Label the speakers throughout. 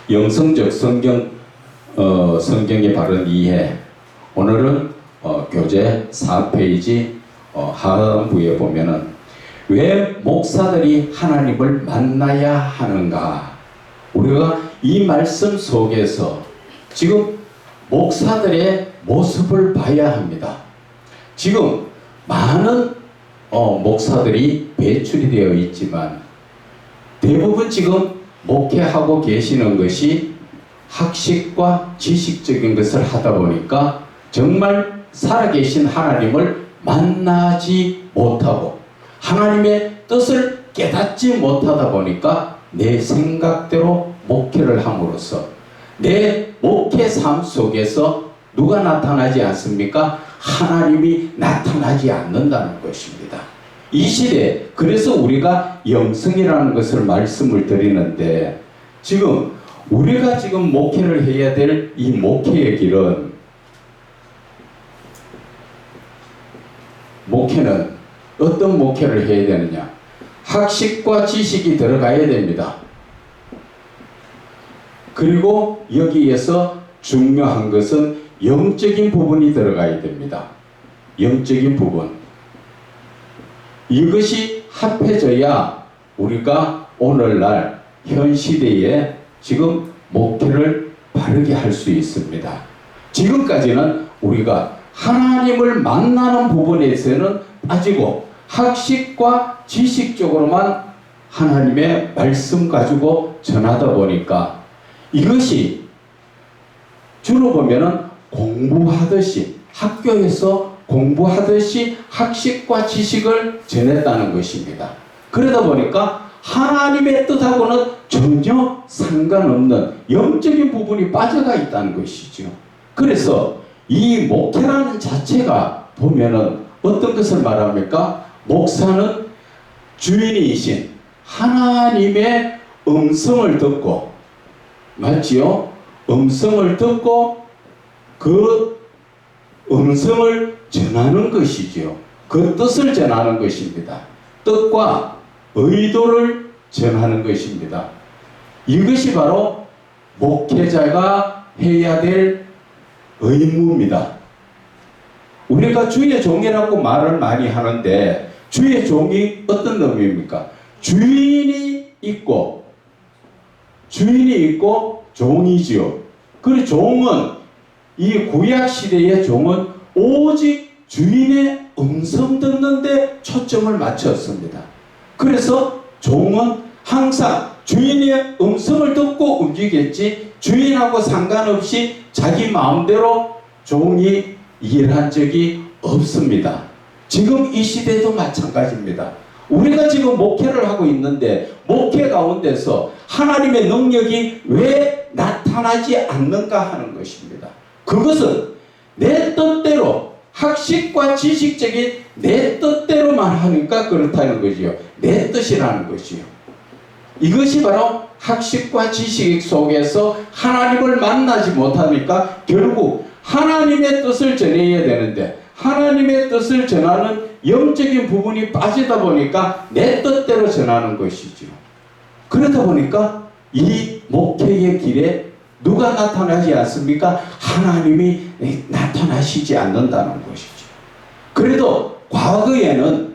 Speaker 1: 영성적 성경의 바른 이해. 오늘은 교재 4페이지 하반부에 보면은 왜 목사들이 하나님을 만나야 하는가? 우리가 이 말씀 속에서 지금 목사들의 모습을 봐야 합니다. 지금 많은 목사들이 배출이 되어 있지만 대부분 지금 목회하고 계시는 것이 학식과 지식적인 것을 하다 보니까 정말 살아계신 하나님을 만나지 못하고 하나님의 뜻을 깨닫지 못하다 보니까 내 생각대로 목회를 함으로써 내 목회 삶 속에서 누가 나타나지 않습니까? 하나님이 나타나지 않는다는 것입니다. 이 시대, 그래서 우리가 영성이라는 것을 말씀을 드리는데, 지금 우리가 지금 목회를 해야 될 이 목회의 길은, 목회는 어떤 목회를 해야 되느냐? 학식과 지식이 들어가야 됩니다. 그리고 여기에서 중요한 것은 영적인 부분이 들어가야 됩니다. 영적인 부분. 이것이 합해져야 우리가 오늘날 현 시대에 지금 목회를 바르게 할 수 있습니다. 지금까지는 우리가 하나님을 만나는 부분에서는 빠지고 학식과 지식적으로만 하나님의 말씀 가지고 전하다 보니까 이것이 주로 보면은 공부하듯이 학교에서 공부하듯이 학식과 지식을 전했다는 것입니다. 그러다 보니까 하나님의 뜻하고는 전혀 상관없는 영적인 부분이 빠져가 있다는 것이죠. 그래서 이 목회라는 자체가 보면은 어떤 것을 말합니까? 목사는 주인이신 하나님의 음성을 듣고, 맞지요? 음성을 듣고 그 음성을 전하는 것이지요. 그 뜻을 전하는 것입니다. 뜻과 의도를 전하는 것입니다. 이것이 바로 목회자가 해야 될 의무입니다. 우리가 주의 종이라고 말을 많이 하는데 주의 종이 어떤 의미입니까? 주인이 있고 종이지요. 그리고 종은 이 구약 시대의 종은 오직 주인의 음성 듣는데 초점을 맞췄습니다. 그래서 종은 항상 주인의 음성을 듣고 움직였지 주인하고 상관없이 자기 마음대로 종이 일한 적이 없습니다. 지금 이 시대도 마찬가지입니다. 우리가 지금 목회를 하고 있는데 목회 가운데서 하나님의 능력이 왜 나타나지 않는가 하는 것입니다. 그것은 내 뜻대로 학식과 지식적인 내 뜻대로만 하니까 그렇다는 거지요. 내 뜻이라는 것이요. 이것이 바로 학식과 지식 속에서 하나님을 만나지 못하니까 결국 하나님의 뜻을 전해야 되는데 하나님의 뜻을 전하는 영적인 부분이 빠지다 보니까 내 뜻대로 전하는 것이죠. 그러다 보니까 이 목회의 길에 누가 나타나지 않습니까? 하나님이 나타나시지 않는다는 것이죠. 그래도 과거에는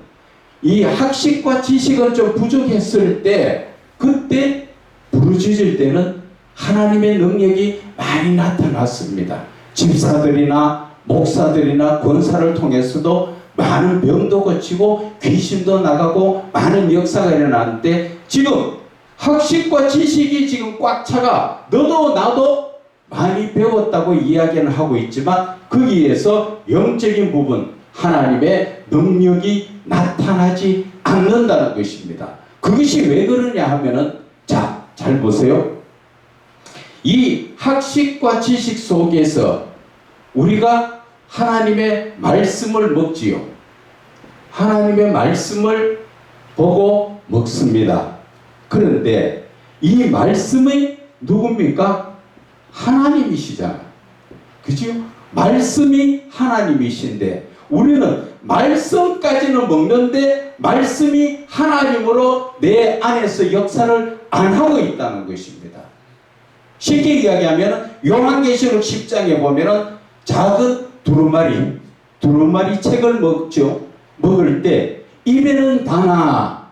Speaker 1: 이 학식과 지식은 좀 부족했을 때 그때 부르짖을 때는 하나님의 능력이 많이 나타났습니다. 집사들이나 목사들이나 권사를 통해서도 많은 병도 고치고 귀신도 나가고 많은 역사가 일어났는데 지금 학식과 지식이 지금 꽉 차가 너도 나도 많이 배웠다고 이야기는 하고 있지만 거기에서 영적인 부분 하나님의 능력이 나타나지 않는다는 것입니다. 그것이 왜 그러냐 하면은 자, 잘 보세요. 이 학식과 지식 속에서 우리가 하나님의 말씀을 먹지요. 하나님의 말씀을 보고 먹습니다. 그런데 이 말씀이 누굽니까? 하나님이시잖아요. 그죠? 말씀이 하나님이신데 우리는 말씀까지는 먹는데 말씀이 하나님으로 내 안에서 역사를 안 하고 있다는 것입니다. 쉽게 이야기하면 요한계시록 10장에 보면은 작은 두루마리 책을 먹죠. 먹을 때 입에는 다나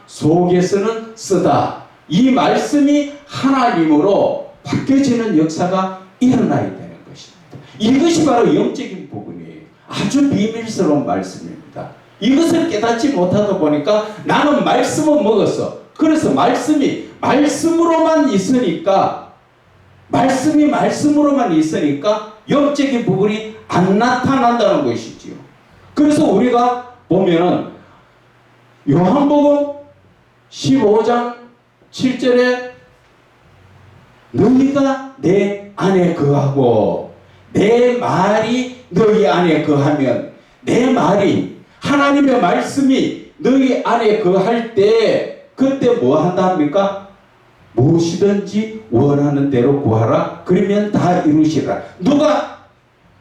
Speaker 1: 속에서는 쓰다. 이 말씀이 하나님으로 바뀌어지는 역사가 일어나야 되는 것입니다. 이것이 바로 영적인 부분이에요. 아주 비밀스러운 말씀입니다. 이것을 깨닫지 못하다 보니까 나는 말씀은 먹었어. 그래서 말씀이 말씀으로만 있으니까 영적인 부분이 안 나타난다는 것이지요. 그래서 우리가 보면은 요한복음 15장 7절에 너희가 내 안에 거하고 내 말이 너희 안에 거하면, 내 말이 하나님의 말씀이 너희 안에 거할 때 그때 뭐 한답니까? 무엇이든지 원하는 대로 구하라. 그러면 다 이루시라. 누가?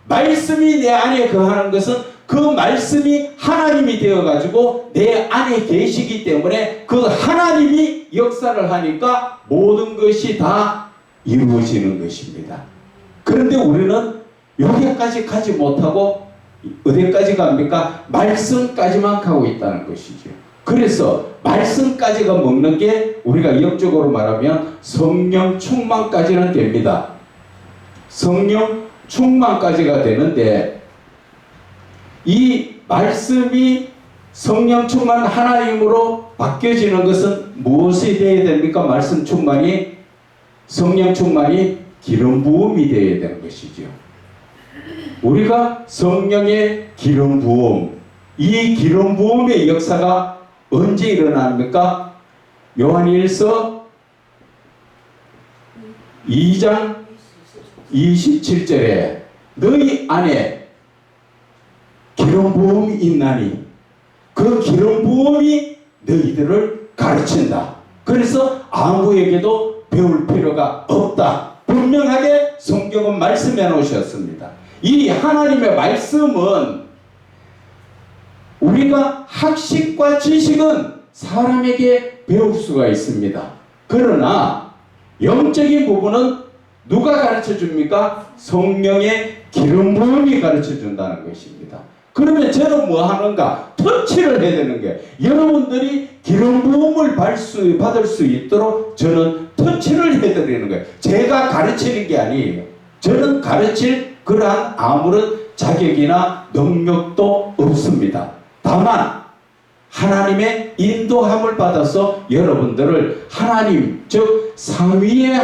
Speaker 1: 말씀이 내 안에 거하는 것은 그 말씀이 하나님이 되어가지고 내 안에 계시기 때문에 그 하나님이 역사를 하니까 모든 것이 다 이루어지는 것입니다. 그런데 우리는 여기까지 가지 못하고 어디까지 갑니까? 말씀까지만 가고 있다는 것이죠. 그래서 말씀까지가 먹는 게 우리가 영적으로 말하면 성령 충만까지는 됩니다. 성령 충만까지가 되는데, 이 말씀이 성령 충만 하나님으로 바뀌어지는 것은 무엇이 되어야 됩니까? 말씀 충만이, 성령 충만이 기름 부음이 되어야 되는 것이죠. 우리가 성령의 기름 부음, 이 기름 부음의 역사가 언제 일어납니까? 요한일서 2장 27절에 너희 안에 기름 부음이 있나니 그 기름 부음이 너희들을 가르친다. 그래서 아무에게도 배울 필요가 없다. 분명하게 성경은 말씀해 놓으셨습니다. 이 하나님의 말씀은 우리가 학식과 지식은 사람에게 배울 수가 있습니다. 그러나 영적인 부분은 누가 가르쳐 줍니까? 성령의 기름 부음이 가르쳐 준다는 것입니다. 그러면 저는 뭐 하는가? 터치를 해야 되는 거예요. 여러분들이 기름 부음을 받을 수 있도록 저는 터치를 해드리는 거예요. 제가 가르치는 게 아니에요. 저는 가르칠 그러한 아무런 자격이나 능력도 없습니다. 다만 하나님의 인도함을 받아서 여러분들을 하나님, 즉 삼위의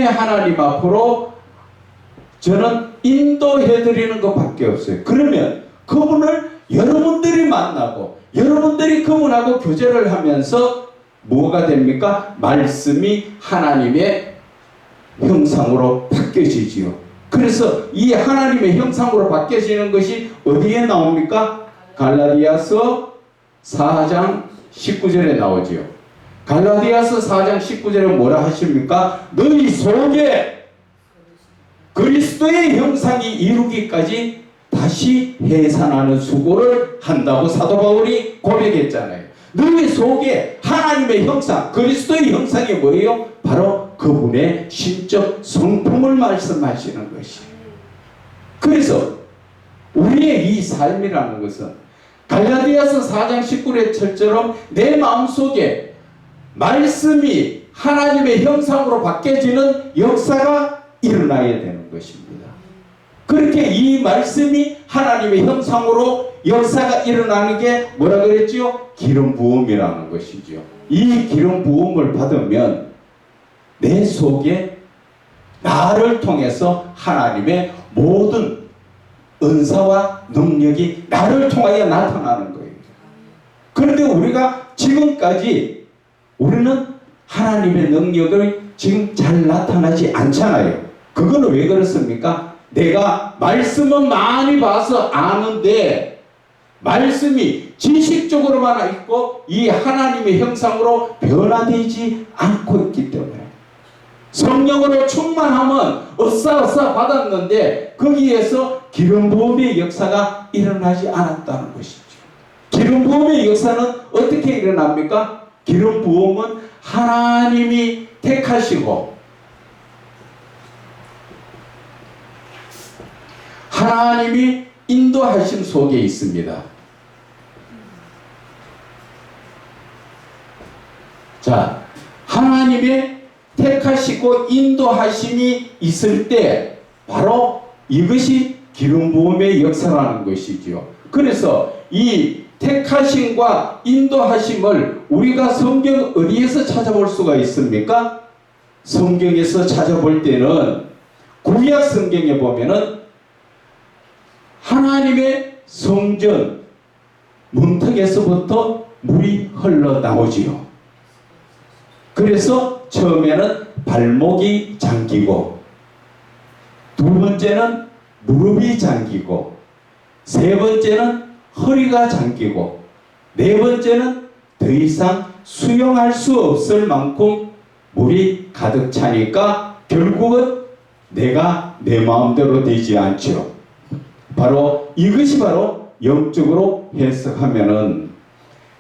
Speaker 1: 하나님 앞으로 저는 인도해드리는 것밖에 없어요. 그러면 그분을 여러분들이 만나고 여러분들이 그분하고 교제를 하면서 뭐가 됩니까? 말씀이 하나님의 형상으로 바뀌어지지요. 그래서 이 하나님의 형상으로 바뀌어지는 것이 어디에 나옵니까? 갈라디아서 4장 19절에 나오지요. 갈라디아서 4장 19절에 뭐라 하십니까? 너희 속에 그리스도의 형상이 이루기까지 다시 해산하는 수고를 한다고 사도 바울이 고백했잖아요. 너희 속에 하나님의 형상, 그리스도의 형상이 뭐예요? 바로 그분의 신적 성품을 말씀하시는 것이에요. 그래서 우리의 이 삶이라는 것은 갈라디아서 4장 19절처럼 내 마음속에 말씀이 하나님의 형상으로 바뀌어지는 역사가 일어나야 되는 것입니다. 그렇게 이 말씀이 하나님의 형상으로 역사가 일어나는 게 뭐라 그랬지요? 기름 부음이라는 것이죠. 이 기름 부음을 받으면 내 속에 나를 통해서 하나님의 모든 은사와 능력이 나를 통하여 나타나는 거예요. 그런데 우리가 지금까지 우리는 하나님의 능력을 지금 잘 나타나지 않잖아요. 그거는 왜 그렇습니까? 내가 말씀은 많이 봐서 아는데 말씀이 지식적으로만 있고 이 하나님의 형상으로 변화되지 않고 있기 때문에, 성령으로 충만하면 어싸어싸 받았는데 거기에서 기름 부음의 역사가 일어나지 않았다는 것이죠. 기름 부음의 역사는 어떻게 일어납니까? 기름 부음은 하나님이 택하시고 하나님이 인도하심 속에 있습니다. 자, 하나님의 택하시고 인도하심이 있을 때 바로 이것이 기름 부음의 역사라는 것이지요. 그래서 이 택하심과 인도하심을 우리가 성경 어디에서 찾아볼 수가 있습니까? 성경에서 찾아볼 때는 구약 성경에 보면은 하나님의 성전 문턱에서부터 물이 흘러나오지요. 그래서 처음에는 발목이 잠기고, 두 번째는 무릎이 잠기고, 세 번째는 허리가 잠기고, 네 번째는 더 이상 수용할 수 없을 만큼 물이 가득 차니까 결국은 내가 내 마음대로 되지 않죠. 바로 이것이 바로 영적으로 해석하면은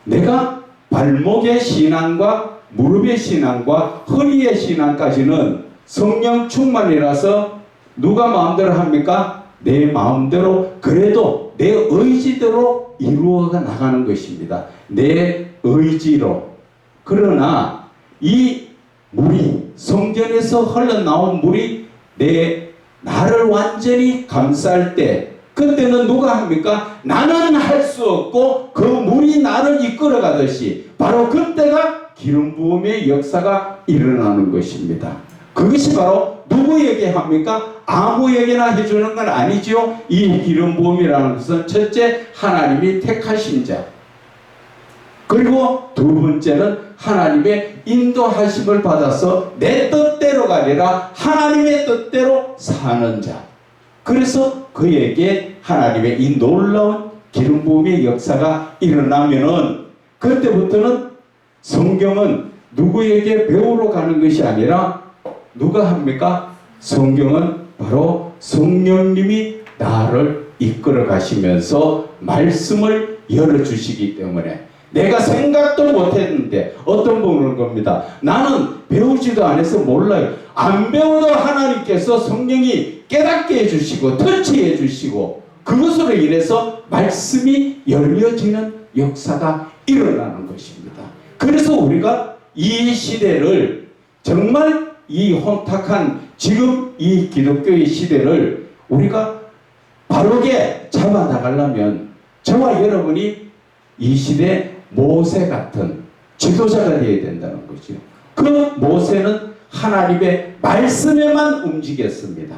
Speaker 1: 내가 발목의 신앙과 무릎의 신앙과 허리의 신앙까지는 성령 충만이라서 누가 마음대로 합니까? 내 마음대로, 그래도 내 의지대로 이루어 나가는 것입니다. 내 의지로. 그러나 이 물이, 성전에서 흘러나온 물이 나를 완전히 감쌀 때, 그때는 누가 합니까? 나는 할 수 없고 그 물이 나를 이끌어 가듯이 바로 그때가 기름 부음의 역사가 일어나는 것입니다. 그것이 바로 누구에게 합니까? 아무에게나 해주는 건 아니지요. 이 기름 부음이라는 것은 첫째, 하나님이 택하신 자, 그리고 두 번째는 하나님의 인도하심을 받아서 내 뜻대로가 아니라 하나님의 뜻대로 사는 자. 그래서 그에게 하나님의 이 놀라운 기름 부음의 역사가 일어나면은 그때부터는 성경은 누구에게 배우러 가는 것이 아니라 누가 합니까? 성경은 바로 성령님이 나를 이끌어 가시면서 말씀을 열어주시기 때문에, 내가 생각도 못했는데 어떤 분은 겁니다. 나는 배우지도 않아서 몰라요. 안 배워도 하나님께서 성령이 깨닫게 해주시고 터치해 주시고 그것으로 인해서 말씀이 열려지는 역사가 일어나는 것입니다. 그래서 우리가 이 시대를, 정말 이 혼탁한 지금 이 기독교의 시대를 우리가 바르게 잡아나가려면 저와 여러분이 이 시대 모세 같은 지도자가 되어야 된다는 거죠. 그 모세는 하나님의 말씀에만 움직였습니다.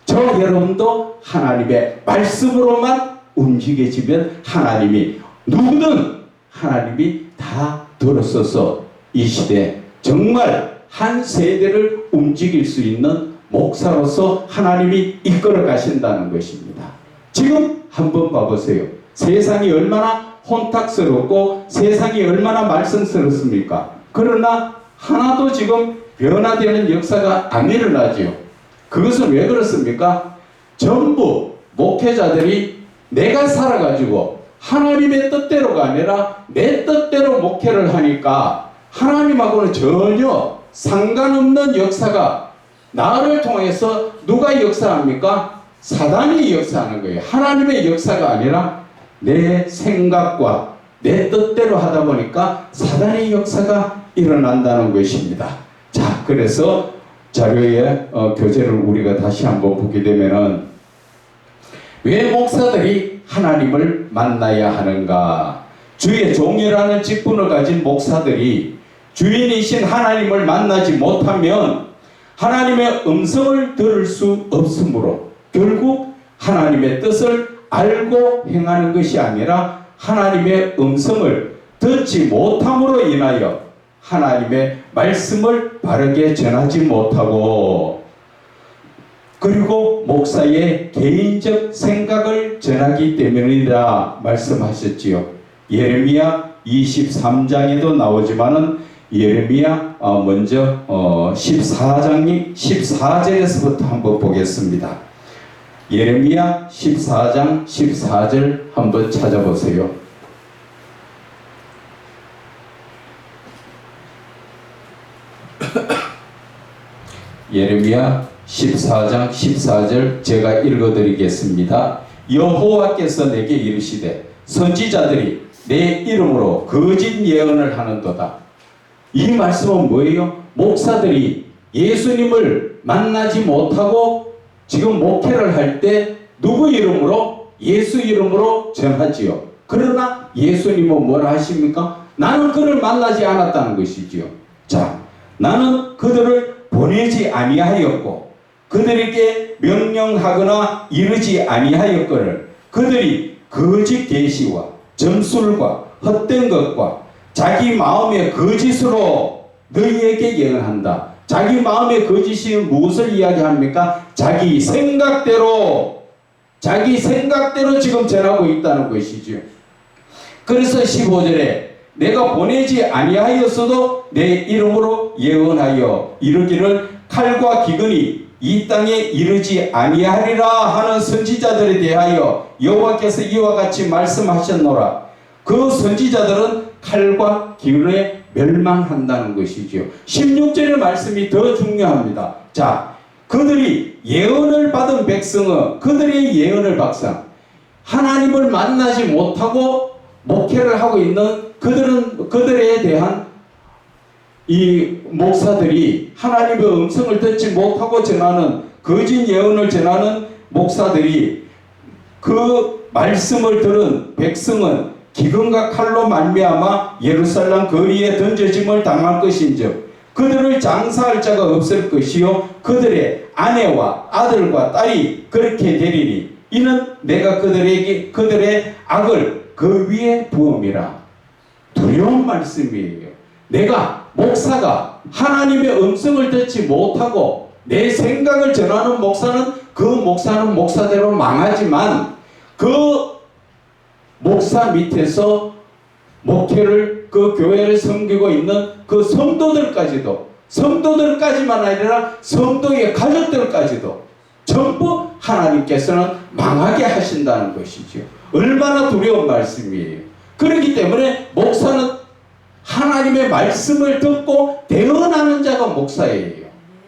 Speaker 1: 저와 여러분도 하나님의 말씀으로만 움직여지면 하나님이, 누구든 하나님이 다 들어서서 이 시대 정말 한 세대를 움직일 수 있는 목사로서 하나님이 이끌어 가신다는 것입니다. 지금 한번 봐보세요. 세상이 얼마나 혼탁스럽고 세상이 얼마나 말썽스럽습니까? 그러나 하나도 지금 변화되는 역사가 안 일어나지요. 그것은 왜 그렇습니까? 전부 목회자들이 내가 살아가지고 하나님의 뜻대로가 아니라 내 뜻대로 목회를 하니까 하나님하고는 전혀 상관없는 역사가, 나를 통해서 누가 역사합니까? 사단이 역사하는 거예요. 하나님의 역사가 아니라 내 생각과 내 뜻대로 하다 보니까 사단의 역사가 일어난다는 것입니다. 자, 그래서 자료의 교재를 우리가 다시 한번 보게 되면은, 왜 목사들이 하나님을 만나야 하는가? 주의 종이라는 직분을 가진 목사들이 주인이신 하나님을 만나지 못하면 하나님의 음성을 들을 수 없으므로 결국 하나님의 뜻을 알고 행하는 것이 아니라 하나님의 음성을 듣지 못함으로 인하여 하나님의 말씀을 바르게 전하지 못하고, 그리고 목사의 개인적 생각을 전하기 때문이라 말씀하셨지요. 예레미야 23장에도 나오지만은 예레미야 먼저 14절에서부터 한번 보겠습니다. 예레미야 14장 14절 한번 찾아보세요. 예레미야 14장 14절 제가 읽어드리겠습니다. 여호와께서 내게 이르시되 선지자들이 내 이름으로 거짓 예언을 하는도다. 이 말씀은 뭐예요? 목사들이 예수님을 만나지 못하고 지금 목회를 할 때 누구 이름으로? 예수 이름으로 전하지요. 그러나 예수님은 뭐라 하십니까? 나는 그를 만나지 않았다는 것이지요. 자, 나는 그들을 보내지 아니하였고 그들에게 명령하거나 이르지 아니하였거늘 그들이 거짓 계시와 점술과 헛된 것과 자기 마음의 거짓으로 너희에게 예언한다. 자기 마음의 거짓이 무엇을 이야기합니까? 자기 생각대로 지금 전하고 있다는 것이죠. 그래서 15절에 내가 보내지 아니하였어도 내 이름으로 예언하여 이르기를 칼과 기근이 이 땅에 이르지 아니하리라 하는 선지자들에 대하여 여호와께서 이와 같이 말씀하셨노라. 그 선지자들은 칼과 기근에 멸망한다는 것이죠. 16절의 말씀이 더 중요합니다. 자, 그들이 예언을 받은 백성은 그들의 예언을 받상 하나님을 만나지 못하고 목회를 하고 있는 그들에 대한 이 목사들이 하나님의 음성을 듣지 못하고 전하는 거짓 예언을 전하는 목사들이 그 말씀을 들은 백성은 기근과 칼로 말미암아 예루살렘 거리에 던져짐을 당할 것인즉 그들을 장사할 자가 없을 것이요 그들의 아내와 아들과 딸이 그렇게 되리니 이는 내가 그들의 악을 그 위에 부음이라. 두려운 말씀이에요. 내가 목사가 하나님의 음성을 듣지 못하고 내 생각을 전하는 목사는 그 목사는 목사대로 망하지만 그 목사 밑에서 목회를 그 교회를 섬기고 있는 그 성도들까지만 아니라 성도의 가족들까지도 전부 하나님께서는 망하게 하신다는 것이죠. 얼마나 두려운 말씀이에요. 그렇기 때문에 목사는 하나님의 말씀을 듣고 대언하는 자가 목사예요.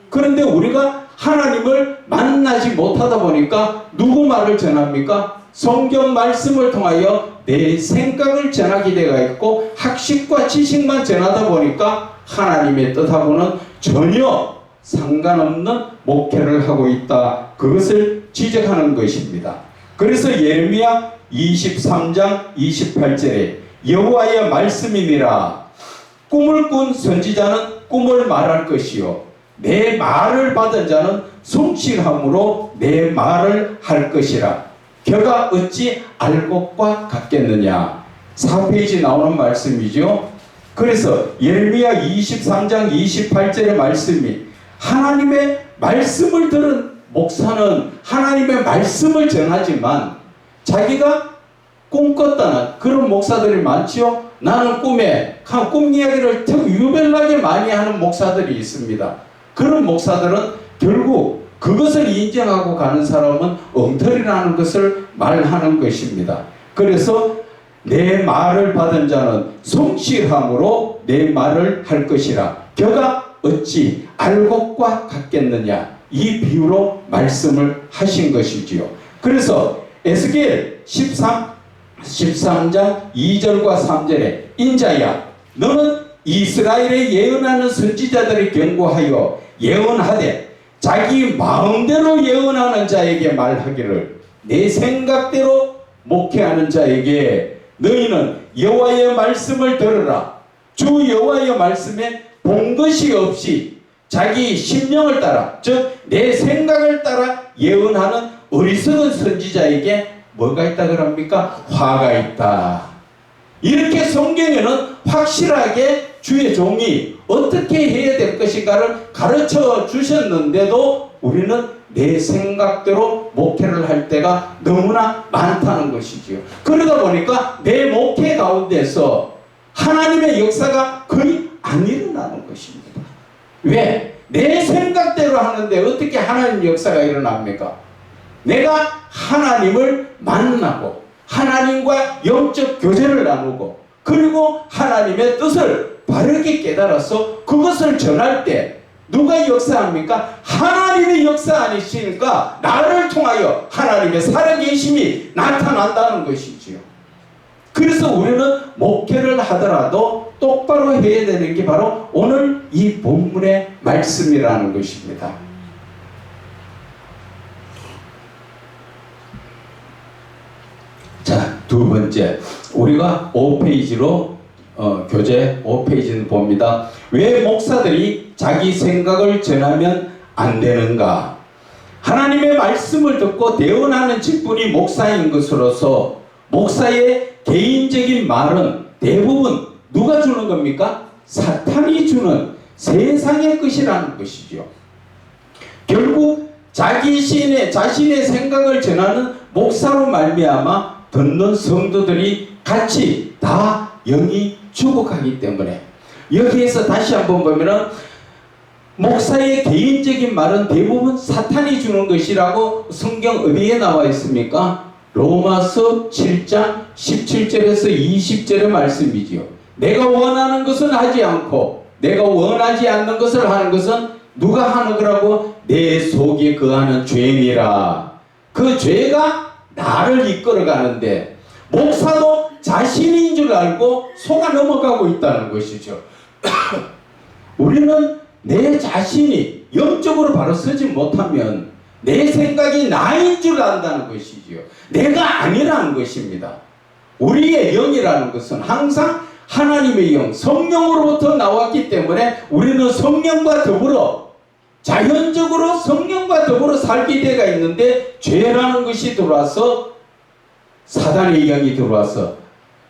Speaker 1: 그런데 우리가 하나님을 만나지 못하다 보니까 누구 말을 전합니까? 성경 말씀을 통하여 내 생각을 전하게 되어 있고 학식과 지식만 전하다 보니까 하나님의 뜻하고는 전혀 상관없는 목회를 하고 있다. 그것을 지적하는 것입니다. 그래서 예레미야 23장 28절에 여호와의 말씀이니라. 꿈을 꾼 선지자는 꿈을 말할 것이요 내 말을 받은 자는 성실함으로 내 말을 할 것이라. 겨가 어찌 알곡과 같겠느냐. 4페이지 나오는 말씀이죠. 그래서 예레미야 23장 28절의 말씀이 하나님의 말씀을 들은 목사는 하나님의 말씀을 전하지만 자기가 꿈꿨다는 그런 목사들이 많지요. 나는 꿈 이야기를 유별나게 많이 하는 목사들이 있습니다. 그런 목사들은 결국 그것을 인정하고 가는 사람은 엉터리라는 것을 말하는 것입니다. 그래서 내 말을 받은 자는 성실함으로 내 말을 할 것이라. 겨가 어찌 알곡과 같겠느냐. 이 비유로 말씀을 하신 것이지요. 그래서 에스겔 13장 2절과 3절에 인자야 너는 이스라엘에 예언하는 선지자들이 경고하여 예언하되 자기 마음대로 예언하는 자에게 말하기를 내 생각대로 목회하는 자에게 너희는 여호와의 말씀을 들으라. 주 여호와의 말씀에 본 것이 없이 자기 심령을 따라 즉 내 생각을 따라 예언하는 어리석은 선지자에게 뭐가 있다 그럽니까? 화가 있다. 이렇게 성경에는 확실하게 주의 종이 어떻게 해야 될 것인가를 가르쳐 주셨는데도 우리는 내 생각대로 목회를 할 때가 너무나 많다는 것이지요. 그러다 보니까 내 목회 가운데서 하나님의 역사가 거의 안 일어나는 것입니다. 왜? 내 생각대로 하는데 어떻게 하나님 역사가 일어납니까? 내가 하나님을 만나고 하나님과 영적 교제를 나누고 그리고 하나님의 뜻을 바르게 깨달아서 그것을 전할 때 누가 역사합니까? 하나님의 역사 아니시니까 나를 통하여 하나님의 살아계심이 나타난다는 것이지요. 그래서 우리는 목회를 하더라도 똑바로 해야 되는 게 바로 오늘 이 본문의 말씀이라는 것입니다. 자, 두 번째, 우리가 5페이지로 교재 5페이지는 봅니다. 왜 목사들이 자기 생각을 전하면 안 되는가? 하나님의 말씀을 듣고 대언하는 직분이 목사인 것으로서 목사의 개인적인 말은 대부분 누가 주는 겁니까? 사탄이 주는 세상의 것이라는 것이죠. 결국 자신의 생각을 전하는 목사로 말미암아 듣는 성도들이 같이 다 영이 죽어가기 때문에, 여기에서 다시 한번 보면은 목사의 개인적인 말은 대부분 사탄이 주는 것이라고 성경 어디에 나와 있습니까? 로마서 7장 17절에서 20절의 말씀이지요. 내가 원하는 것은 하지 않고 내가 원하지 않는 것을 하는 것은 누가 하는 거라고? 내 속에 거하는 죄니라. 그 죄가 나를 이끌어 가는데 목사도 자신인 줄 알고 속아 넘어가고 있다는 것이죠. 우리는 내 자신이 영적으로 바로 서지 못하면 내 생각이 나인 줄 안다는 것이지요. 내가 아니라는 것입니다. 우리의 영이라는 것은 항상 하나님의 영, 성령으로부터 나왔기 때문에 우리는 성령과 더불어 자연적으로 성령과 더불어 살게 되가 있는데, 죄라는 것이 들어와서 사단의 영이 들어와서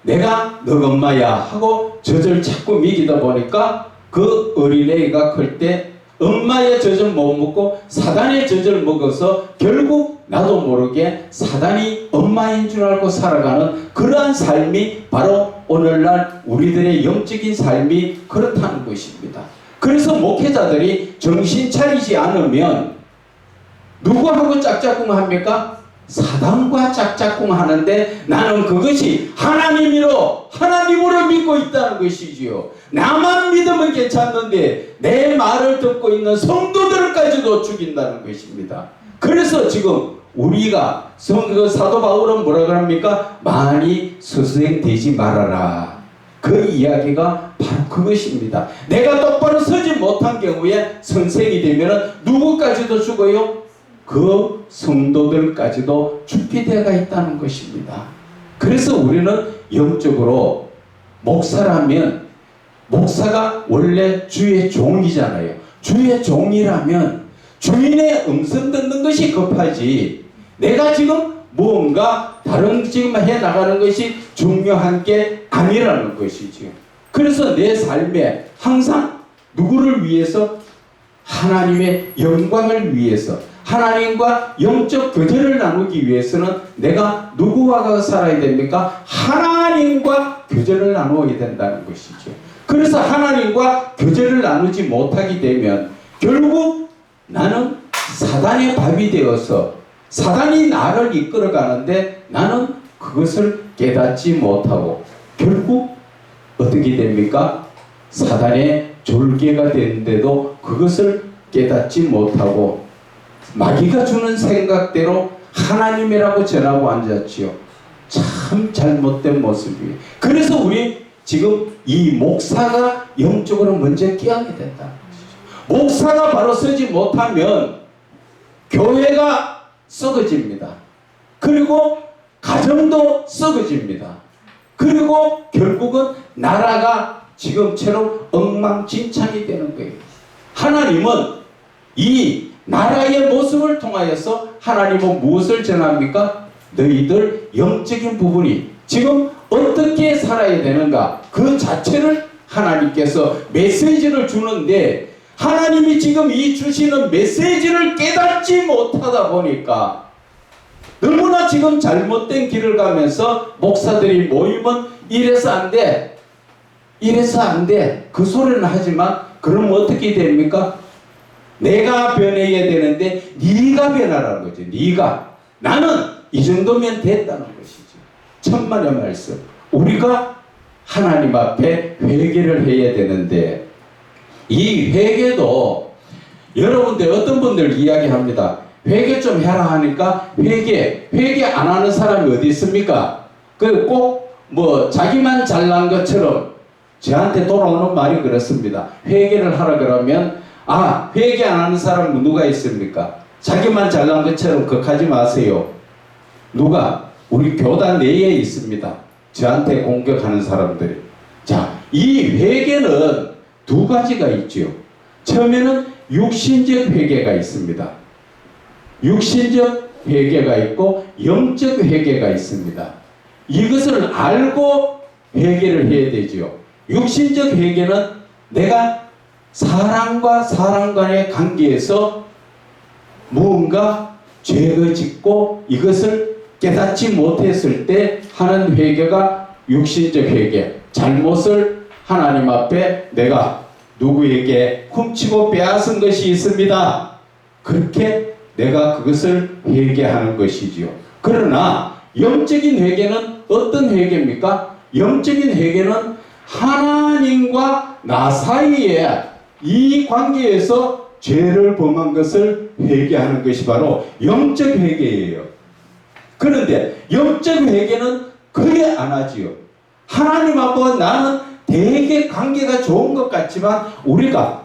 Speaker 1: 내가 너 엄마야 하고 젖을 자꾸 먹이다 보니까 그 어린애가 클 때 엄마의 젖을 못 먹고 사단의 젖을 먹어서 결국 나도 모르게 사단이 엄마인 줄 알고 살아가는 그러한 삶이 바로 오늘날 우리들의 영적인 삶이 그렇다는 것입니다. 그래서 목회자들이 정신 차리지 않으면 누구하고 짝짝꿍 합니까? 사단과 짝짝꿍 하는데, 나는 그것이 하나님으로 믿고 있다는 것이지요. 나만 믿으면 괜찮는데 내 말을 듣고 있는 성도들까지도 죽인다는 것입니다. 그래서 지금 우리가 사도 바울은 뭐라 그럽니까? 많이 스승되지 말아라. 그 이야기가 바로 그것입니다. 내가 똑바로 서지 못한 경우에 선생이 되면 누구까지도 죽어요? 그 성도들까지도 죽게 되어가 있다는 것입니다. 그래서 우리는 영적으로 목사라면, 목사가 원래 주의 종이잖아요. 주의 종이라면 주인의 음성 듣는 것이 급하지, 내가 지금 무언가 다른 지금 해나가는 것이 중요한 게 아니라는 것이죠. 그래서 내 삶에 항상 누구를 위해서? 하나님의 영광을 위해서, 하나님과 영적 교제를 나누기 위해서는 내가 누구와 살아야 됩니까? 하나님과 교제를 나누어야 된다는 것이죠. 그래서 하나님과 교제를 나누지 못하게 되면 결국 나는 사단의 밥이 되어서 사단이 나를 이끌어 가는데 나는 그것을 깨닫지 못하고 결국 어떻게 됩니까? 사단의 졸개가 되는데도 그것을 깨닫지 못하고 마귀가 주는 생각대로 하나님이라고 전하고 앉았지요. 참 잘못된 모습이에요. 그래서 우리 지금 이 목사가 영적으로 먼저 깨어나야 된다. 목사가 바로 서지 못하면 교회가 썩어집니다. 그리고 가정도 썩어집니다. 그리고 결국은 나라가 지금처럼 엉망진창이 되는 거예요. 하나님은 이 나라의 모습을 통하여서 하나님은 무엇을 전합니까? 너희들 영적인 부분이 지금 어떻게 살아야 되는가, 그 자체를 하나님께서 메시지를 주는데, 하나님이 지금 이 주시는 메시지를 깨닫지 못하다 보니까 너무나 지금 잘못된 길을 가면서 목사들이 모이면 이래서 안 돼, 이래서 안 돼, 그 소리는 하지만 그럼 어떻게 됩니까? 내가 변해야 되는데 네가 변하라는 거죠. 네가. 나는 이 정도면 됐다는 것이죠. 천만의 말씀. 우리가 하나님 앞에 회개를 해야 되는데, 이 회개도 여러분들 어떤 분들 이야기합니다. 회개 좀 해라 하니까 회개 안 하는 사람이 어디 있습니까? 그 꼭 뭐 자기만 잘난 것처럼 저한테 돌아오는 말이 그렇습니다. 회개를 하라 그러면 회개 안 하는 사람은 누가 있습니까? 자기만 잘난 것처럼 그렇게 마세요. 누가? 우리 교단 내에 있습니다. 저한테 공격하는 사람들이. 자, 이 회개는 두 가지가 있죠. 처음에는 육신적 회개가 있습니다. 육신적 회개가 있고 영적 회개가 있습니다. 이것을 알고 회개를 해야 되죠. 육신적 회개는 내가 사람과 사람 간의 관계에서 무언가 죄를 짓고 이것을 깨닫지 못했을 때 하는 회개가 육신적 회개. 잘못을 하나님 앞에 내가 누구에게 훔치고 빼앗은 것이 있습니다. 그렇게 내가 그것을 회개하는 것이지요. 그러나 영적인 회개는 어떤 회개입니까? 영적인 회개는 하나님과 나 사이에 이 관계에서 죄를 범한 것을 회개하는 것이 바로 영적 회개예요. 그런데 영적 회개는 그게 안 하지요. 하나님 앞과 나는 되게 관계가 좋은 것 같지만 우리가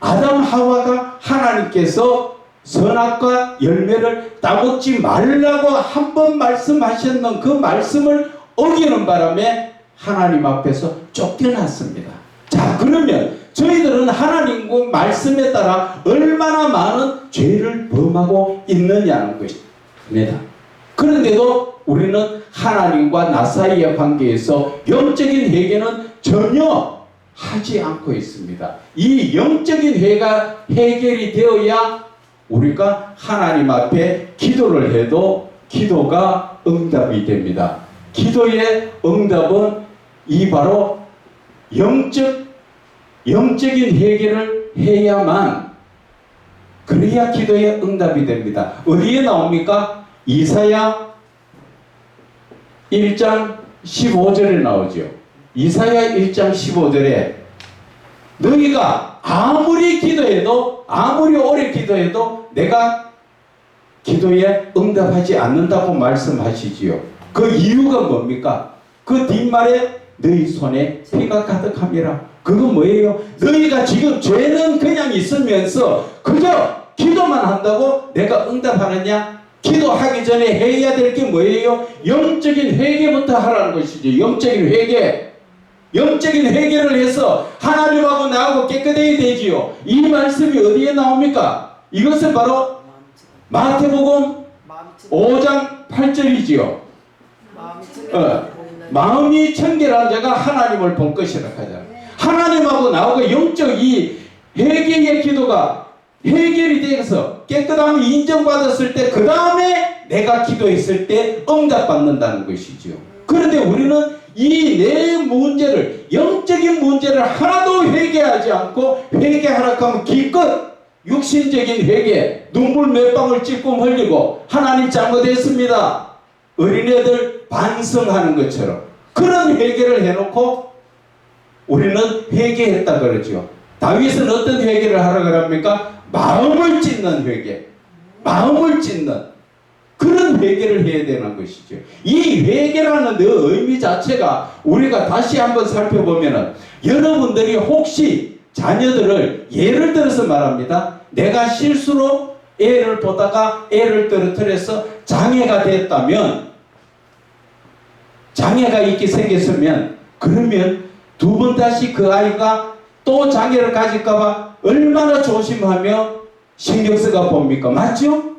Speaker 1: 아담 하와가 하나님께서 선악과 열매를 따먹지 말라고 한 번 말씀하셨는 그 말씀을 어기는 바람에 하나님 앞에서 쫓겨났습니다. 자, 그러면 저희들은 하나님과 말씀에 따라 얼마나 많은 죄를 범하고 있느냐는 것입니다. 그런데도 우리는 하나님과 나 사이의 관계에서 영적인 회개는 전혀 하지 않고 있습니다. 이 영적인 회개가 해결이 되어야 우리가 하나님 앞에 기도를 해도 기도가 응답이 됩니다. 기도의 응답은 이 바로 영적인 회개를 해야만 그래야 기도의 응답이 됩니다. 어디에 나옵니까? 이사야 1장 15절에 나오죠. 이사야 1장 15절에 너희가 아무리 기도해도 아무리 오래 기도해도 내가 기도에 응답하지 않는다고 말씀하시지요. 그 이유가 뭡니까? 그 뒷말에 너희 손에 피가 가득함이라. 그거 뭐예요? 너희가 지금 죄는 그냥 있으면서 그저 기도만 한다고 내가 응답하느냐? 기도하기 전에 해야 될 게 뭐예요? 영적인 회개부터 하라는 것이죠. 영적인 회개. 영적인 회개를 해서 하나님하고 나하고 깨끗해야 되지요. 이 말씀이 어디에 나옵니까? 이것은 바로 마태복음 5장 8절이지요. 마음이 청결한 자가 하나님을 본 것이라 하잖아요. 하나님하고 나하고 영적 이 회개의 기도가 해결이 돼서 깨끗함이 인정받았을 때 그 다음에 내가 기도했을 때 응답받는다는 것이죠. 그런데 우리는 이 내 문제를 영적인 문제를 하나도 회개하지 않고 회개하라고 하면 기껏 육신적인 회개 눈물 몇 방울 찔끔 흘리고 하나님 잘못했습니다 어린애들 반성하는 것처럼 그런 회개를 해놓고 우리는 회개했다 그러죠. 다윗은 어떤 회개를 하라 그럽니까? 마음을 찢는 회개, 마음을 찢는 그런 회개를 해야 되는 것이죠. 이 회개라는 그 의미 자체가 우리가 다시 한번 살펴보면은 여러분들이 혹시 자녀들을 예를 들어서 말합니다. 내가 실수로 애를 보다가 애를 떨어뜨려서 장애가 됐다면 장애가 있게 생겼으면 그러면 두 번 다시 그 아이가 또 장애를 가질까봐 얼마나 조심하며 신경 쓰가 봅니까? 맞죠?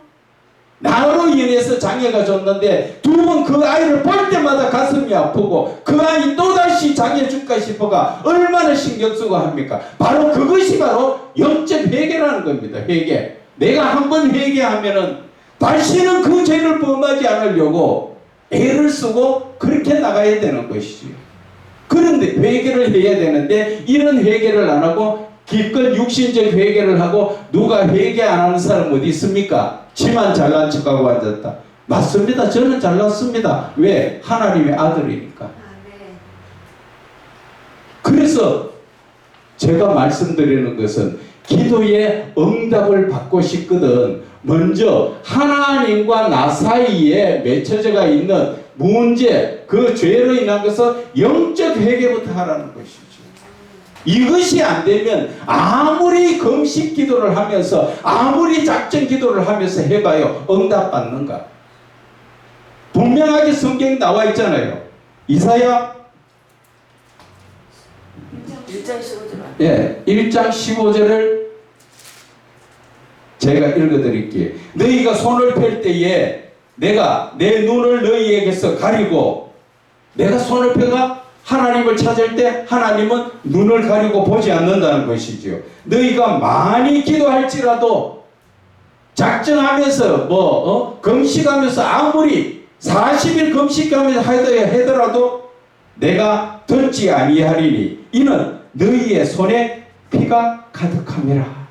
Speaker 1: 나로 인해서 장애가 줬는데 두 번 그 아이를 볼 때마다 가슴이 아프고 그 아이 또다시 장애 줄까 싶어가 얼마나 신경 쓰고 합니까? 바로 그것이 바로 영적 회개라는 겁니다. 회개. 내가 한번 회개하면은 다시는 그 죄를 범하지 않으려고 애를 쓰고 그렇게 나가야 되는 것이죠. 그런데 회개를 해야 되는데 이런 회개를 안 하고 기껏 육신적 회개를 하고 누가 회개 안 하는 사람 어디 있습니까? 지만 잘난 척하고 앉았다. 맞습니다. 저는 잘났습니다. 왜? 하나님의 아들이니까. 그래서 제가 말씀드리는 것은 기도의 응답을 받고 싶거든 먼저 하나님과 나 사이에 맺혀져가 있는 문제, 그 죄로 인한 것은 영적 회개부터 하라는 것이죠. 이것이 안 되면 아무리 금식 기도를 하면서 아무리 작전 기도를 하면서 해봐요. 응답 받는가? 분명하게 성경에 나와 있잖아요. 이사야
Speaker 2: 1장 15절.
Speaker 1: 예, 1장 15절을 제가 읽어드릴게요. 너희가 손을 펼 때에 내가 내 눈을 너희에게서 가리고, 내가 손을 펴가 하나님을 찾을 때 하나님은 눈을 가리고 보지 않는다는 것이죠. 너희가 많이 기도할지라도 작정하면서 금식하면서 아무리 40일 금식하면서 하더라도 내가 듣지 아니하리니 이는 너희의 손에 피가 가득함이라.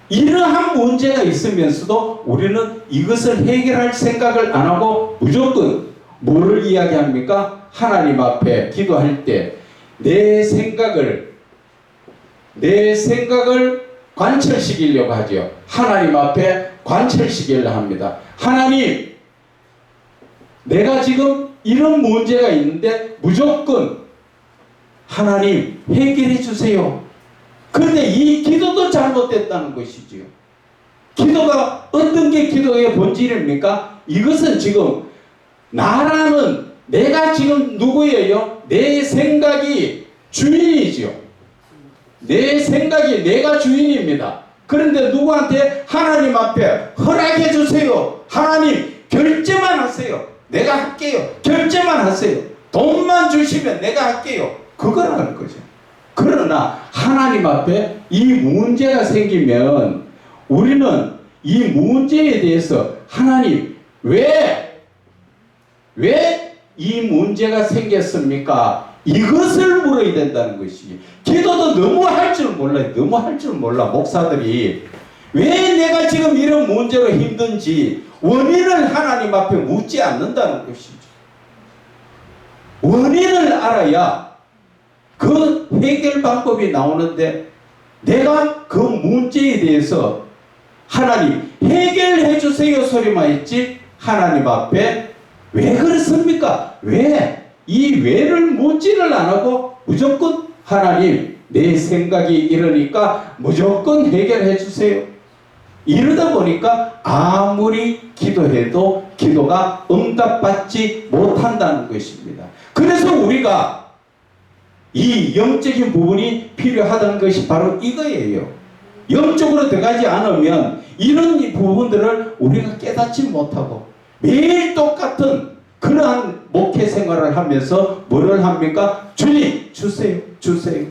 Speaker 1: 이러한 문제가 있으면서도 우리는 이것을 해결할 생각을 안 하고 무조건 뭐를 이야기합니까? 하나님 앞에 기도할 때 내 생각을 관철시키려고 하죠. 하나님 앞에 관철시키려고 합니다. 하나님, 내가 지금 이런 문제가 있는데 무조건 하나님 해결해 주세요. 그런데 이 기도도 잘못됐다는 것이지요. 기도가 어떤 게 기도의 본질입니까? 이것은 지금 나라는, 내가 지금 누구예요? 내 생각이 주인이지요. 내 생각이 내가 주인입니다. 그런데 누구한테? 하나님 앞에 허락해 주세요. 하나님 결제만 하세요. 내가 할게요. 결제만 하세요. 돈만 주시면 내가 할게요. 그거라는 거죠. 그러나 하나님 앞에 이 문제가 생기면 우리는 이 문제에 대해서 하나님 왜 이 문제가 생겼습니까? 이것을 물어야 된다는 것이. 기도도 너무 할 줄 몰라요. 너무 할 줄 몰라. 목사들이 왜 내가 지금 이런 문제로 힘든지 원인을 하나님 앞에 묻지 않는다는 것이죠. 원인을 알아야 그 해결 방법이 나오는데 내가 그 문제에 대해서 하나님 해결해 주세요 소리만 했지 하나님 앞에 왜 그렇습니까? 왜? 이 왜를 묻지를 안 하고 무조건 하나님 내 생각이 이러니까 무조건 해결해 주세요. 이러다 보니까 아무리 기도해도 기도가 응답받지 못한다는 것입니다. 그래서 우리가 이 영적인 부분이 필요하다는 것이 바로 이거예요. 영적으로 들어가지 않으면 이런 부분들을 우리가 깨닫지 못하고 매일 똑같은 그러한 목회 생활을 하면서 뭐를 합니까? 주님 주세요 주세요.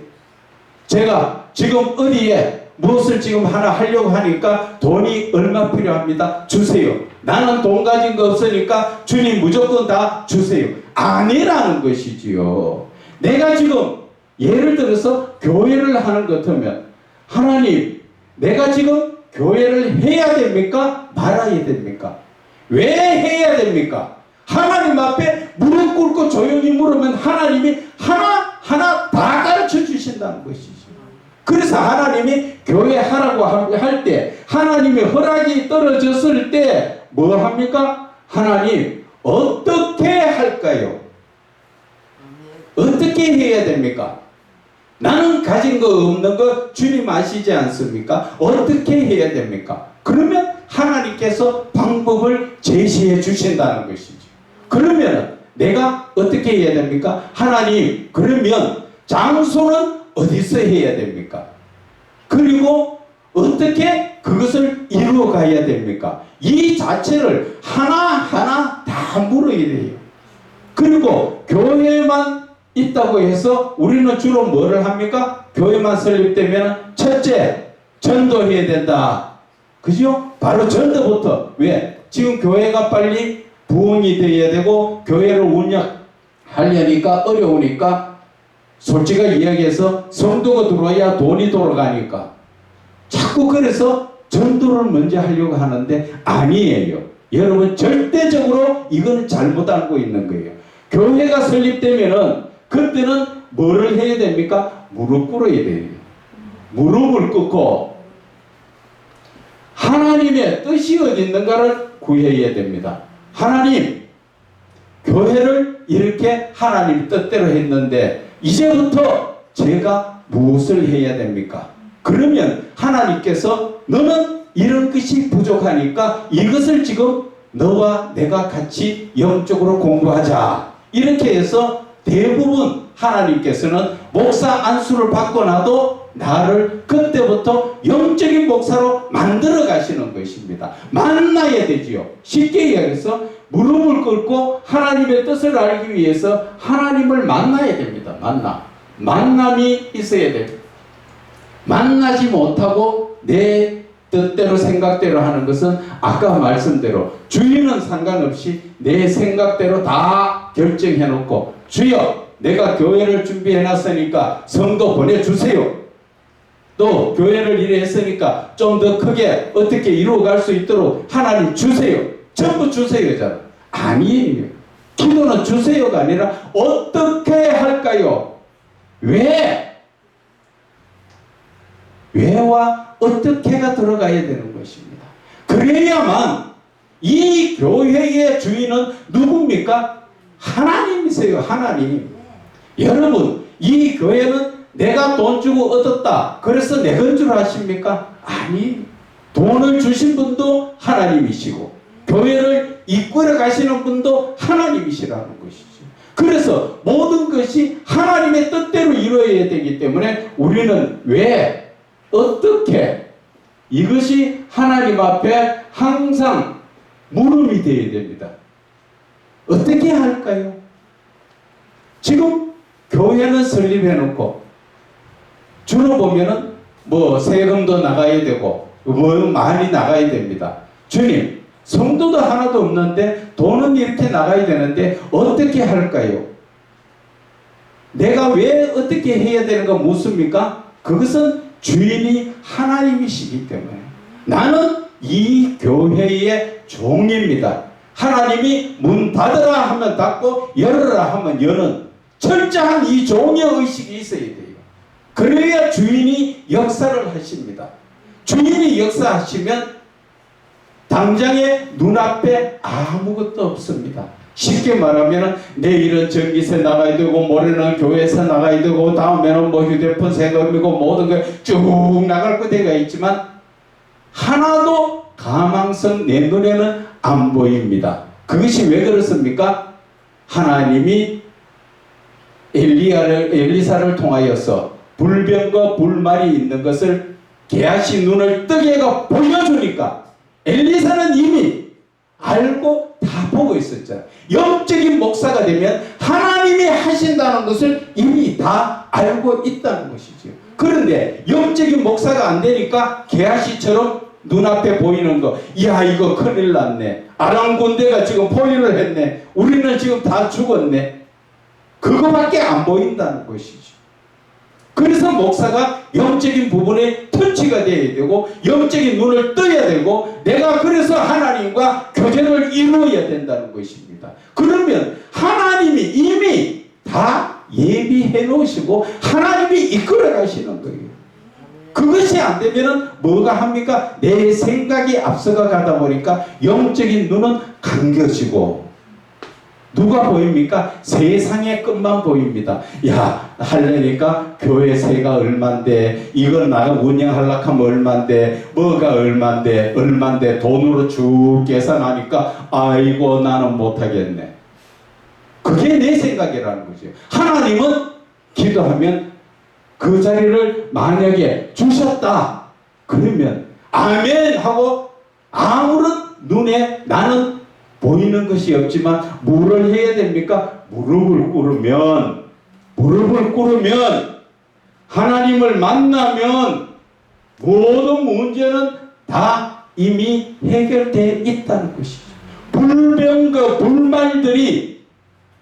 Speaker 1: 제가 지금 어디에 무엇을 지금 하나 하려고 하니까 돈이 얼마 필요합니다. 주세요. 나는 돈 가진 거 없으니까 주님 무조건 다 주세요. 아니라는 것이지요. 내가 지금 예를 들어서 교회를 하는 것 같으면 하나님 내가 지금 교회를 해야 됩니까? 말아야 됩니까? 왜 해야 됩니까? 하나님 앞에 무릎 꿇고 조용히 물으면 하나님이 하나하나 다 가르쳐 주신다는 것이죠. 그래서 하나님이 교회 하라고 할 때 하나님의 허락이 떨어졌을 때 뭐 합니까? 하나님 어떻게 할까요? 어떻게 해야 됩니까? 나는 가진 거 없는 거 주님 아시지 않습니까? 어떻게 해야 됩니까? 그러면 하나님께서 방법을 제시해 주신다는 것이죠. 그러면 내가 어떻게 해야 됩니까? 하나님 그러면 장소는 어디서 해야 됩니까? 그리고 어떻게 그것을 이루어 가야 됩니까? 이 자체를 하나하나 다 물어야 돼요. 그리고 교회만 있다고 해서 우리는 주로 뭐를 합니까? 교회만 설립되면 첫째 전도해야 된다. 그죠? 바로 전도부터. 왜? 지금 교회가 빨리 부흥이 되어야 되고 교회를 운영하려니까 어려우니까 솔직하게 이야기해서 성도가 들어와야 돈이 돌아가니까 자꾸 그래서 전도를 먼저 하려고 하는데 아니에요. 여러분 절대적으로 이건 잘못 알고 있는 거예요. 교회가 설립되면은 그때는 뭐를 해야 됩니까? 무릎 꿇어야 돼요. 무릎을 꿇고 하나님의 뜻이 어디 있는가를 구해야 됩니다. 하나님, 교회를 이렇게 하나님 뜻대로 했는데 이제부터 제가 무엇을 해야 됩니까? 그러면 하나님께서 너는 이런 것이 부족하니까 이것을 지금 너와 내가 같이 영적으로 공부하자. 이렇게 해서 대부분 하나님께서는 목사 안수를 받고 나도 나를 그때부터 영적인 목사로 만들어 가시는 것입니다. 만나야 되지요. 쉽게 이야기해서 무릎을 꿇고 하나님의 뜻을 알기 위해서 하나님을 만나야 됩니다. 만남이 있어야 됩니다. 만나지 못하고 내 뜻대로 생각대로 하는 것은 아까 말씀대로 주인은 상관없이 내 생각대로 다 결정해 놓고 주여 내가 교회를 준비해 놨으니까 성도 보내주세요. 또 교회를 이래 했으니까 좀 더 크게 어떻게 이루어갈 수 있도록 하나님 주세요. 전부 주세요잖아. 아니에요. 기도는 주세요가 아니라 어떻게 할까요? 왜와 어떻게가 들어가야 되는 것입니다. 그래야만 이 교회의 주인은 누굽니까? 하나님이세요. 하나님. 여러분, 이 교회는 내가 돈 주고 얻었다. 그래서 내 건 줄 아십니까? 아니. 돈을 주신 분도 하나님이시고 교회를 이끌어 가시는 분도 하나님이시라는 것이죠. 그래서 모든 것이 하나님의 뜻대로 이루어야 되기 때문에 우리는 왜, 어떻게, 이것이 하나님 앞에 항상 물음이 되어야 됩니다. 어떻게 할까요? 지금 교회는 설립해 놓고 주로 보면은 뭐 세금도 나가야 되고 뭐 많이 나가야 됩니다. 주님, 성도도 하나도 없는데 돈은 이렇게 나가야 되는데 어떻게 할까요? 내가 왜 어떻게 해야 되는 거 묻습니까? 그것은 주인이 하나님이시기 때문에 나는 이 교회의 종입니다. 하나님이 문 닫으라 하면 닫고 열으라 하면 여는 철저한 이 종의 의식이 있어야 돼요. 그래야 주인이 역사를 하십니다. 주인이 역사하시면 당장에 눈앞에 아무것도 없습니다. 쉽게 말하면 내일은 전기세 나가야 되고 모레는 교회에서 나가야 되고 다음에는 뭐 휴대폰 세금이고 모든 게 쭉 나갈 거대가 있지만 하나도 가망성 내 눈에는 안 보입니다. 그것이 왜 그렇습니까? 하나님이 엘리사를 통하여서 불병과 불말이 있는 것을 게하시 눈을 뜨게 해가 보여주니까 엘리사는 이미 알고 다 보고 있었잖아요. 영적인 목사가 되면 하나님이 하신다는 것을 이미 다 알고 있다는 것이죠. 그런데 영적인 목사가 안 되니까 게하시처럼 눈앞에 보이는 거, 야 이거 큰일 났네. 아람 군대가 지금 포위를 했네. 우리는 지금 다 죽었네. 그거밖에 안 보인다는 것이죠. 그래서 목사가 영적인 부분에 터치가 되어야 되고 영적인 눈을 떠야 되고 내가 그래서 하나님과 교제를 이루어야 된다는 것입니다. 그러면 하나님이 이미 다 예비해 놓으시고 하나님이 이끌어 가시는 거예요. 그것이 안 되면은 뭐가 합니까? 내 생각이 앞서가 가다 보니까 영적인 눈은 감겨지고 누가 보입니까? 세상의 끝만 보입니다. 야, 하려니까 교회 세가 얼만데, 이걸 나가 운영하려고 하면 얼만데, 뭐가 얼만데, 돈으로 쭉 계산하니까, 아이고, 나는 못하겠네. 그게 내 생각이라는 거죠. 하나님은 기도하면 그 자리를 만약에 주셨다. 그러면, 아멘! 하고, 아무런 눈에 나는 보이는 것이 없지만 뭐를 해야 됩니까? 무릎을 꿇으면 하나님을 만나면 모든 문제는 다 이미 해결되어 있다는 것이죠. 불병과 불말들이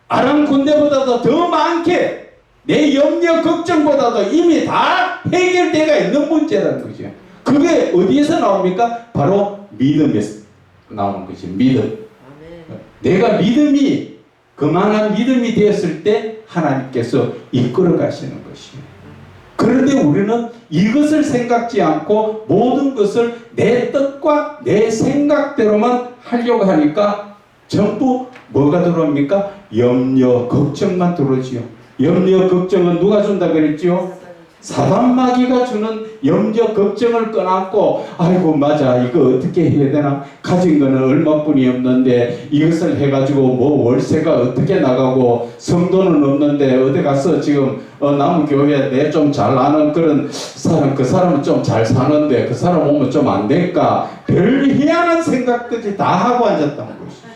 Speaker 1: 아람 군대보다도 더 많게 내 염려 걱정보다도 이미 다 해결되어 있는 문제라는 거죠. 그게 어디에서 나옵니까? 바로 믿음에서 나오는 거죠. 믿음. 내가 믿음이 그만한 믿음이 되었을 때 하나님께서 이끌어 가시는 것이에요. 그런데 우리는 이것을 생각지 않고 모든 것을 내 뜻과 내 생각대로만 하려고 하니까 전부 뭐가 들어옵니까? 염려, 걱정만 들어오지요. 염려, 걱정은 누가 준다 그랬지요? 사단마귀가 주는 염려, 걱정을 떠안고 아이고 맞아 이거 어떻게 해야 되나? 가진 거는 얼마뿐이 없는데 이것을 해가지고 뭐 월세가 어떻게 나가고 성도는 없는데 어디 가서 지금 남은 교회 내 좀 잘 아는 그런 사람 그 사람은 좀 잘 사는데 그 사람 오면 좀 안 될까? 별 희한한 생각까지 다 하고 앉았다는 것이죠.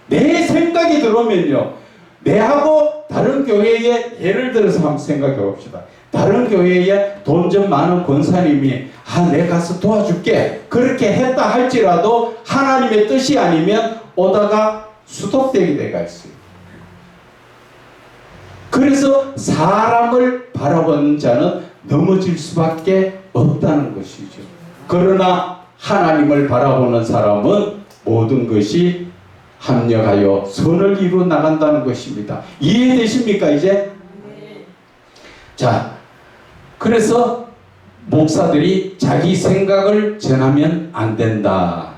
Speaker 1: 내 생각이 들어오면요. 내하고 다른 교회에 예를 들어서 한번 생각해 봅시다. 다른 교회에 돈 좀 많은 권사님이 내가 가서 도와줄게 그렇게 했다 할지라도 하나님의 뜻이 아니면 오다가 수독되게 돼가 있어요. 그래서 사람을 바라보는 자는 넘어질 수밖에 없다는 것이죠. 그러나 하나님을 바라보는 사람은 모든 것이 합력하여 선을 이루어 나간다는 것입니다. 이해되십니까 이제? 자, 그래서 목사들이 자기 생각을 전하면 안 된다.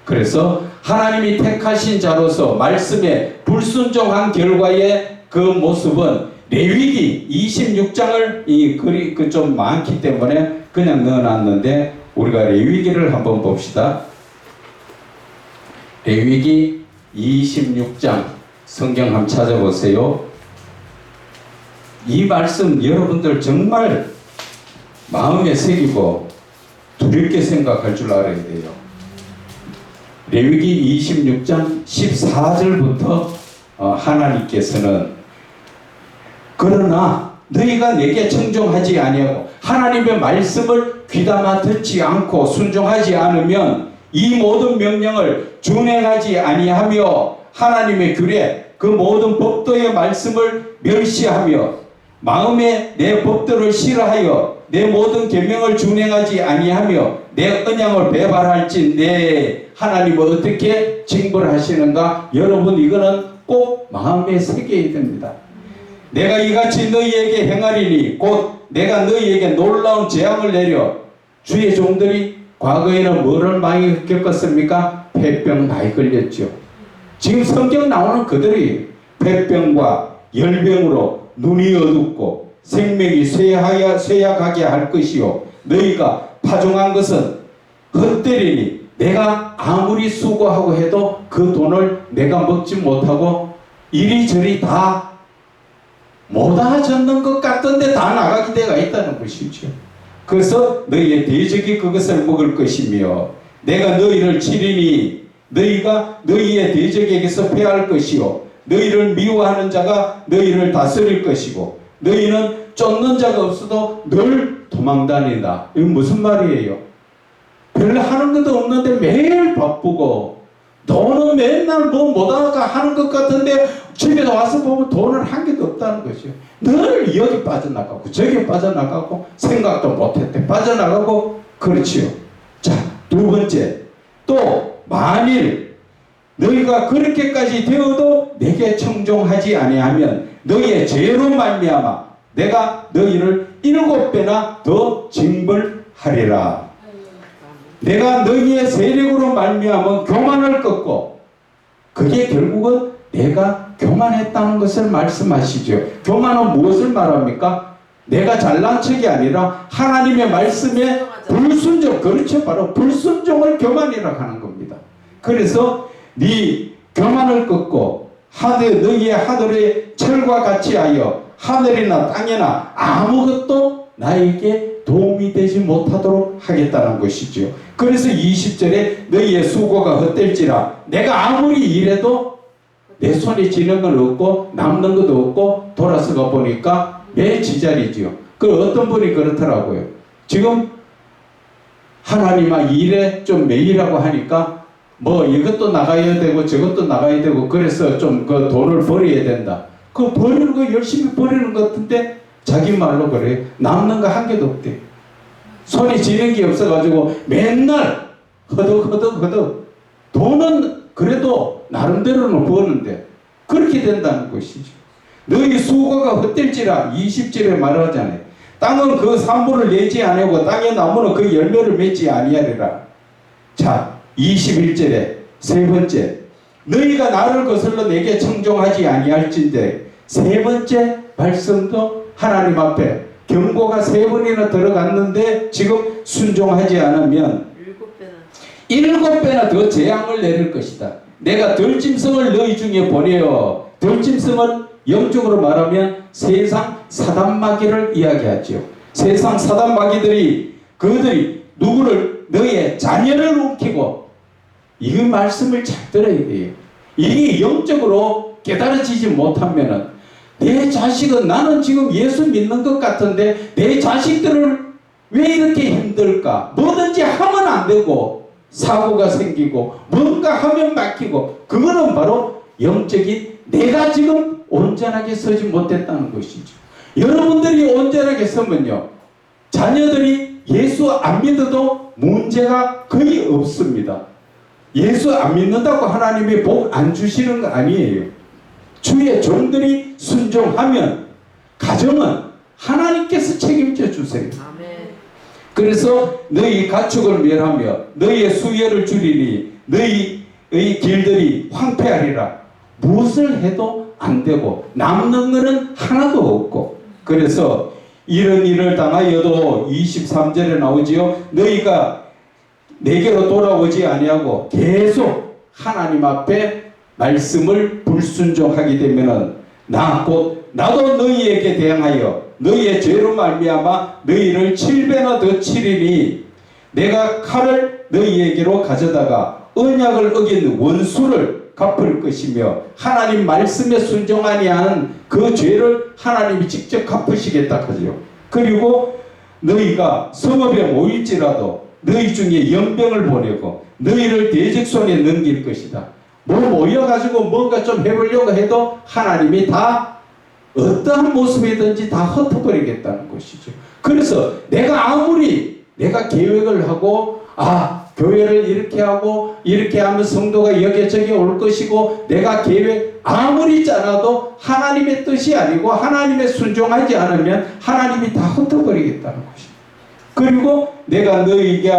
Speaker 1: 그래서 하나님이 택하신 자로서 말씀에 불순종한 결과의 그 모습은 레위기 26장을 이 글이 좀 많기 때문에 그냥 넣어놨는데 우리가 레위기를 한번 봅시다. 레위기 26장 성경 한번 찾아보세요. 이 말씀 여러분들 정말 마음에 새기고 두렵게 생각할 줄 알아야 돼요. 레위기 26장 14절부터 하나님께서는 그러나 너희가 내게 청종하지 아니하고 하나님의 말씀을 귀담아 듣지 않고 순종하지 않으면 이 모든 명령을 준행하지 아니하며 하나님의 규례 그 모든 법도의 말씀을 멸시하며 마음에 내 법도를 싫어하여 내 모든 계명을 준행하지 아니하며 내 언약을 배반할지 내 하나님을 어떻게 징벌하시는가? 여러분 이거는 꼭 마음에 새겨야 됩니다. 내가 이같이 너희에게 행하리니 곧 내가 너희에게 놀라운 재앙을 내려 주의 종들이 과거에는 뭐를 많이 겪었습니까? 폐병 많이 걸렸죠. 지금 성경 나오는 그들이 폐병과 열병으로 눈이 어둡고 생명이 쇠약하게 할 것이요 너희가 파종한 것은 헛되리니 내가 아무리 수고하고 해도 그 돈을 내가 먹지 못하고 이리저리 다 못하셨는 것 같던데 다 나가게 되어 있다는 것이죠. 그래서 너희의 대적이 그것을 먹을 것이며 내가 너희를 치리니 너희가 너희의 대적에게서 패할 것이요 너희를 미워하는 자가 너희를 다스릴 것이고 너희는 쫓는 자가 없어도 늘 도망다닌다. 이건 무슨 말이에요? 별로 하는 것도 없는데 매일 바쁘고 돈은 맨날 뭐 못하다가 하는 것 같은데 집에 와서 보면 돈은 한 개도 없다는 것이요. 늘 여기 빠져나가고 저기 빠져나가고 생각도 못했대 빠져나가고 그렇지요. 자, 두 번째 또 만일 너희가 그렇게까지 되어도 내게 청종하지 아니하면 너희의 죄로 말미암아 내가 너희를 7배나 더 징벌하리라. 내가 너희의 세력으로 말미암아 교만을 꺾고 그게 결국은 내가 교만했다는 것을 말씀하시죠. 교만은 무엇을 말합니까? 내가 잘난 척이 아니라 하나님의 말씀에 불순종, 그렇죠. 바로 불순종을 교만이라고 하는 겁니다. 그래서 네 교만을 꺾고 너희의 하늘의 철과 같이 하여 하늘이나 땅이나 아무것도 나에게 도움이 되지 못하도록 하겠다는 것이죠. 그래서 20절에 너희의 수고가 헛될지라 내가 아무리 일해도 내 손에 쥐는 건 없고 남는 것도 없고 돌아서가 보니까 매 지자리지요. 그 어떤 분이 그렇더라고요. 지금 하나님아 일에 좀 매일하고 하니까 뭐 이것도 나가야 되고 저것도 나가야 되고 그래서 좀 그 돈을 버려야 된다. 그 버리는 거 열심히 버리는 것 같은데 자기 말로 그래요. 남는 거 한 개도 없대. 손에 쥐는 게 없어가지고 맨날 허덕허덕 돈은 그래도 나름대로는 버는데 그렇게 된다는 것이죠. 너희 수고가 헛될지라 20절에 말하잖아요. 땅은 그 산물을 내지 아니하고 땅의 나무는 그 열매를 맺지 아니하리라. 자, 21절에 세 번째, 너희가 나를 거슬러 내게 청종하지 아니할진대. 세 번째 말씀도 하나님 앞에 경고가 세 번이나 들어갔는데 지금 순종하지 않으면 7배나 더 재앙을 내릴 것이다. 내가 들짐승을 너희 중에 보내어, 들짐승은 영적으로 말하면 세상 사단마귀를 이야기하죠. 세상 사단마귀들이 그들이 누구를, 너희의 자녀를 움키고, 이 말씀을 잘 들어야 돼요. 이게 영적으로 깨달아지지 못하면은 내 자식은, 나는 지금 예수 믿는 것 같은데 내 자식들을 왜 이렇게 힘들까? 뭐든지 하면 안 되고 사고가 생기고 뭔가 하면 막히고, 그거는 바로 영적인 내가 지금 온전하게 서지 못했다는 것이죠. 여러분들이 온전하게 서면요, 자녀들이 예수 안 믿어도 문제가 거의 없습니다. 예수 안 믿는다고 하나님이 복 안 주시는 거 아니에요. 주의 종들이 순종하면 가정은 하나님께서 책임져 주세요.
Speaker 2: 아멘.
Speaker 1: 그래서 너희 가축을 멸하며 너희의 수혜를 줄이니 너희의 길들이 황폐하리라. 무엇을 해도 안 되고 남는 것은 하나도 없고, 그래서 이런 일을 당하여도 23절에 나오지요. 너희가 내게로 돌아오지 아니하고 계속 하나님 앞에 말씀을 불순종하게 되면은 나도 너희에게 대항하여 너희의 죄로 말미암아 너희를 7배나 더 치리니 내가 칼을 너희에게로 가져다가 언약을 어긴 원수를 갚을 것이며, 하나님 말씀에 순종하니 하는 그 죄를 하나님이 직접 갚으시겠다 하죠. 그리고 너희가 성읍에 모일지라도 너희 중에 연병을 보내고 너희를 대적 손에 넘길 것이다. 모여가지고 뭔가 좀 해보려고 해도 하나님이 다 어떠한 모습이든지 다 흩어버리겠다는 것이죠. 그래서 내가 아무리 내가 계획을 하고 교회를 이렇게 하고 이렇게 하면 성도가 여기저기 올 것이고 내가 계획 아무리 짜놔도 하나님의 뜻이 아니고 하나님의 순종하지 않으면 하나님이 다 흩어버리겠다는 것입니다. 그리고 내가 너희에게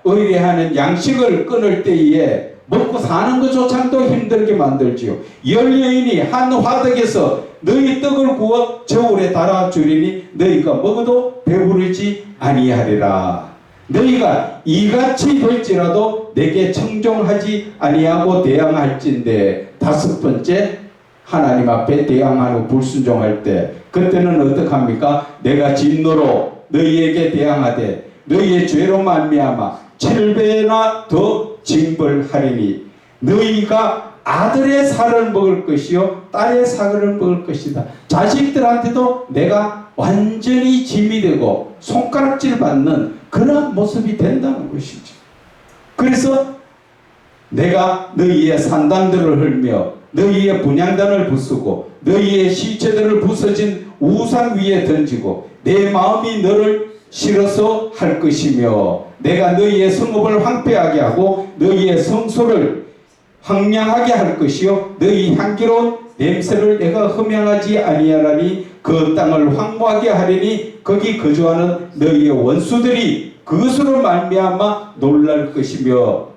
Speaker 1: 의뢰하는 양식을 끊을 때에 먹고 사는 것조차도 힘들게 만들지요. 열 여인이 한 화덕에서 너희 떡을 구워 저울에 달아주리니 너희가 먹어도 배부르지 아니하리라. 너희가 이같이 될지라도 내게 청종하지 아니하고 대항할진대. 다섯 번째, 하나님 앞에 대항하고 불순종할 때 그때는 어떡합니까? 내가 진노로 너희에게 대항하되 너희의 죄로 말미암아 7배나 더 징벌하리니 너희가 아들의 살을 먹을 것이요 딸의 살을 먹을 것이다. 자식들한테도 내가 완전히 짐이 되고 손가락질 받는 그런 모습이 된다는 것이죠. 그래서 내가 너희의 산당들을 헐며 너희의 분향단을 부수고 너희의 시체들을 부서진 우상 위에 던지고 내 마음이 너를 싫어서 할 것이며 내가 너희의 성읍을 황폐하게 하고 너희의 성소를 황량하게 할 것이요 너희 향기로운 냄새를 내가 흠양하지 아니하라니 그 땅을 황무하게 하리니 거기 거주하는 너희의 원수들이 그것으로 말미암아 놀랄 것이며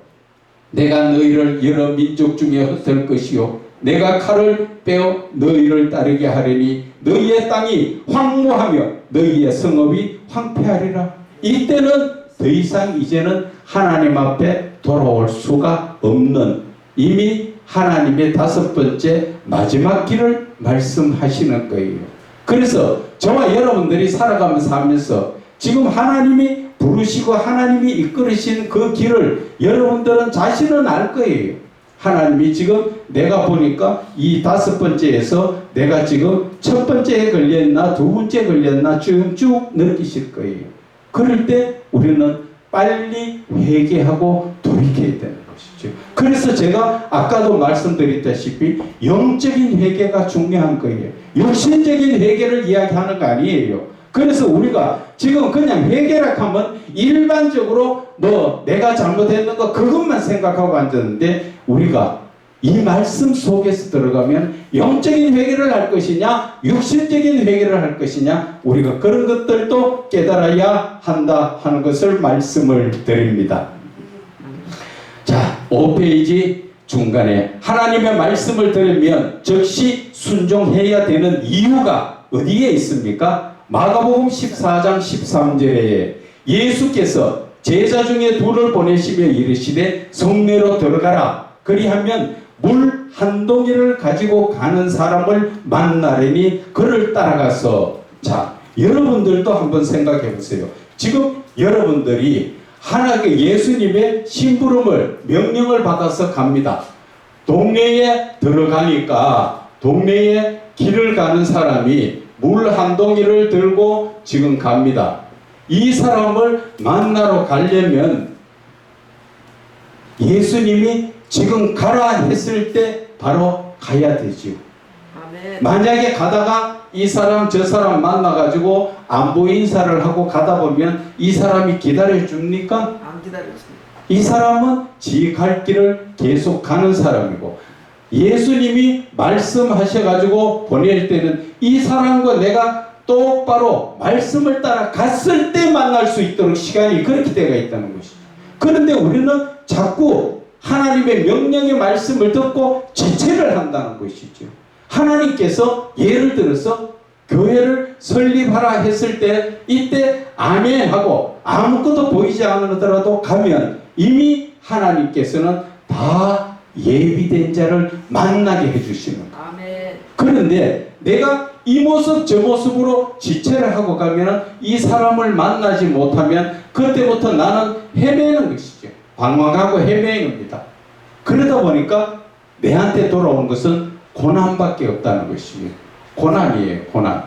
Speaker 1: 내가 너희를 여러 민족 중에 흩을 것이요 내가 칼을 빼어 너희를 따르게 하리니 너희의 땅이 황무하며 너희의 성읍이 황폐하리라. 이때는 더 이상 이제는 하나님 앞에 돌아올 수가 없는, 이미 하나님의 다섯 번째 마지막 길을 말씀하시는 거예요. 그래서 저와 여러분들이 살아가면서 하면서 지금 하나님이 부르시고 하나님이 이끌으신 그 길을 여러분들은 자신은 알 거예요. 하나님이 지금 내가 보니까 이 다섯 번째에서 내가 지금 첫 번째에 걸렸나 두 번째에 걸렸나 쭉 느끼실 거예요. 그럴 때 우리는 빨리 회개하고 돌이켜야 되는 것이죠. 그래서 제가 아까도 말씀드렸다시피 영적인 회개가 중요한 거예요. 육신적인 회개를 이야기하는 거 아니에요. 그래서 우리가 지금 그냥 회개라 하면 일반적으로 내가 잘못했는 거 그것만 생각하고 앉았는데 우리가 이 말씀 속에서 들어가면 영적인 회개를 할 것이냐 육신적인 회개를 할 것이냐 우리가 그런 것들도 깨달아야 한다 하는 것을 말씀을 드립니다. 자, 5페이지 중간에 하나님의 말씀을 들으면 즉시 순종해야 되는 이유가 어디에 있습니까? 마가복음 14장 13절에 예수께서 제자 중에 둘을 보내시며 이르시되 성내로 들어가라. 그리하면 물 한 동이를 가지고 가는 사람을 만나려니 그를 따라가서. 자, 여러분들도 한번 생각해 보세요. 지금 여러분들이 하나님의 예수님의 심부름을 명령을 받아서 갑니다. 동네에 들어가니까 동네에 길을 가는 사람이 물 한 동이를 들고 지금 갑니다. 이 사람을 만나러 가려면 예수님이 지금 가라 했을 때 바로 가야 되지요.
Speaker 2: 아멘.
Speaker 1: 만약에 가다가 이 사람 저 사람 만나가지고 안부 인사를 하고 가다 보면 이 사람이 기다려 줍니까?
Speaker 2: 안 기다렸습니다.
Speaker 1: 이 사람은 지 갈 길을 계속 가는 사람이고 예수님이 말씀하셔가지고 보낼 때는 이 사람과 내가 똑바로 말씀을 따라 갔을 때 만날 수 있도록 시간이 그렇게 되어 있다는 것이죠. 그런데 우리는 자꾸 하나님의 명령의 말씀을 듣고 지체를 한다는 것이죠. 하나님께서 예를 들어서 교회를 설립하라 했을 때 이때 아멘 하고 아무것도 보이지 않으더라도 가면 이미 하나님께서는 다 예비된 자를 만나게 해주시는 거예요.
Speaker 2: 아멘.
Speaker 1: 그런데 내가 이 모습 저 모습으로 지체를 하고 가면 이 사람을 만나지 못하면 그때부터 나는 헤매는 것이죠. 방황하고 헤매입니다. 그러다 보니까 내한테 돌아온 것은 고난밖에 없다는 것이에요. 고난이에요. 고난.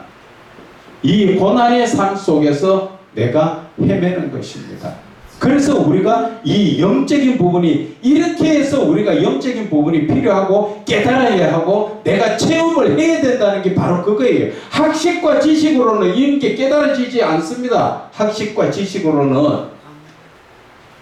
Speaker 1: 이 고난의 삶 속에서 내가 헤매는 것입니다. 그래서 우리가 이 영적인 부분이 이렇게 해서 우리가 영적인 부분이 필요하고 깨달아야 하고 내가 체험을 해야 된다는 게 바로 그거예요. 학식과 지식으로는 이런 게 깨달아지지 않습니다. 학식과 지식으로는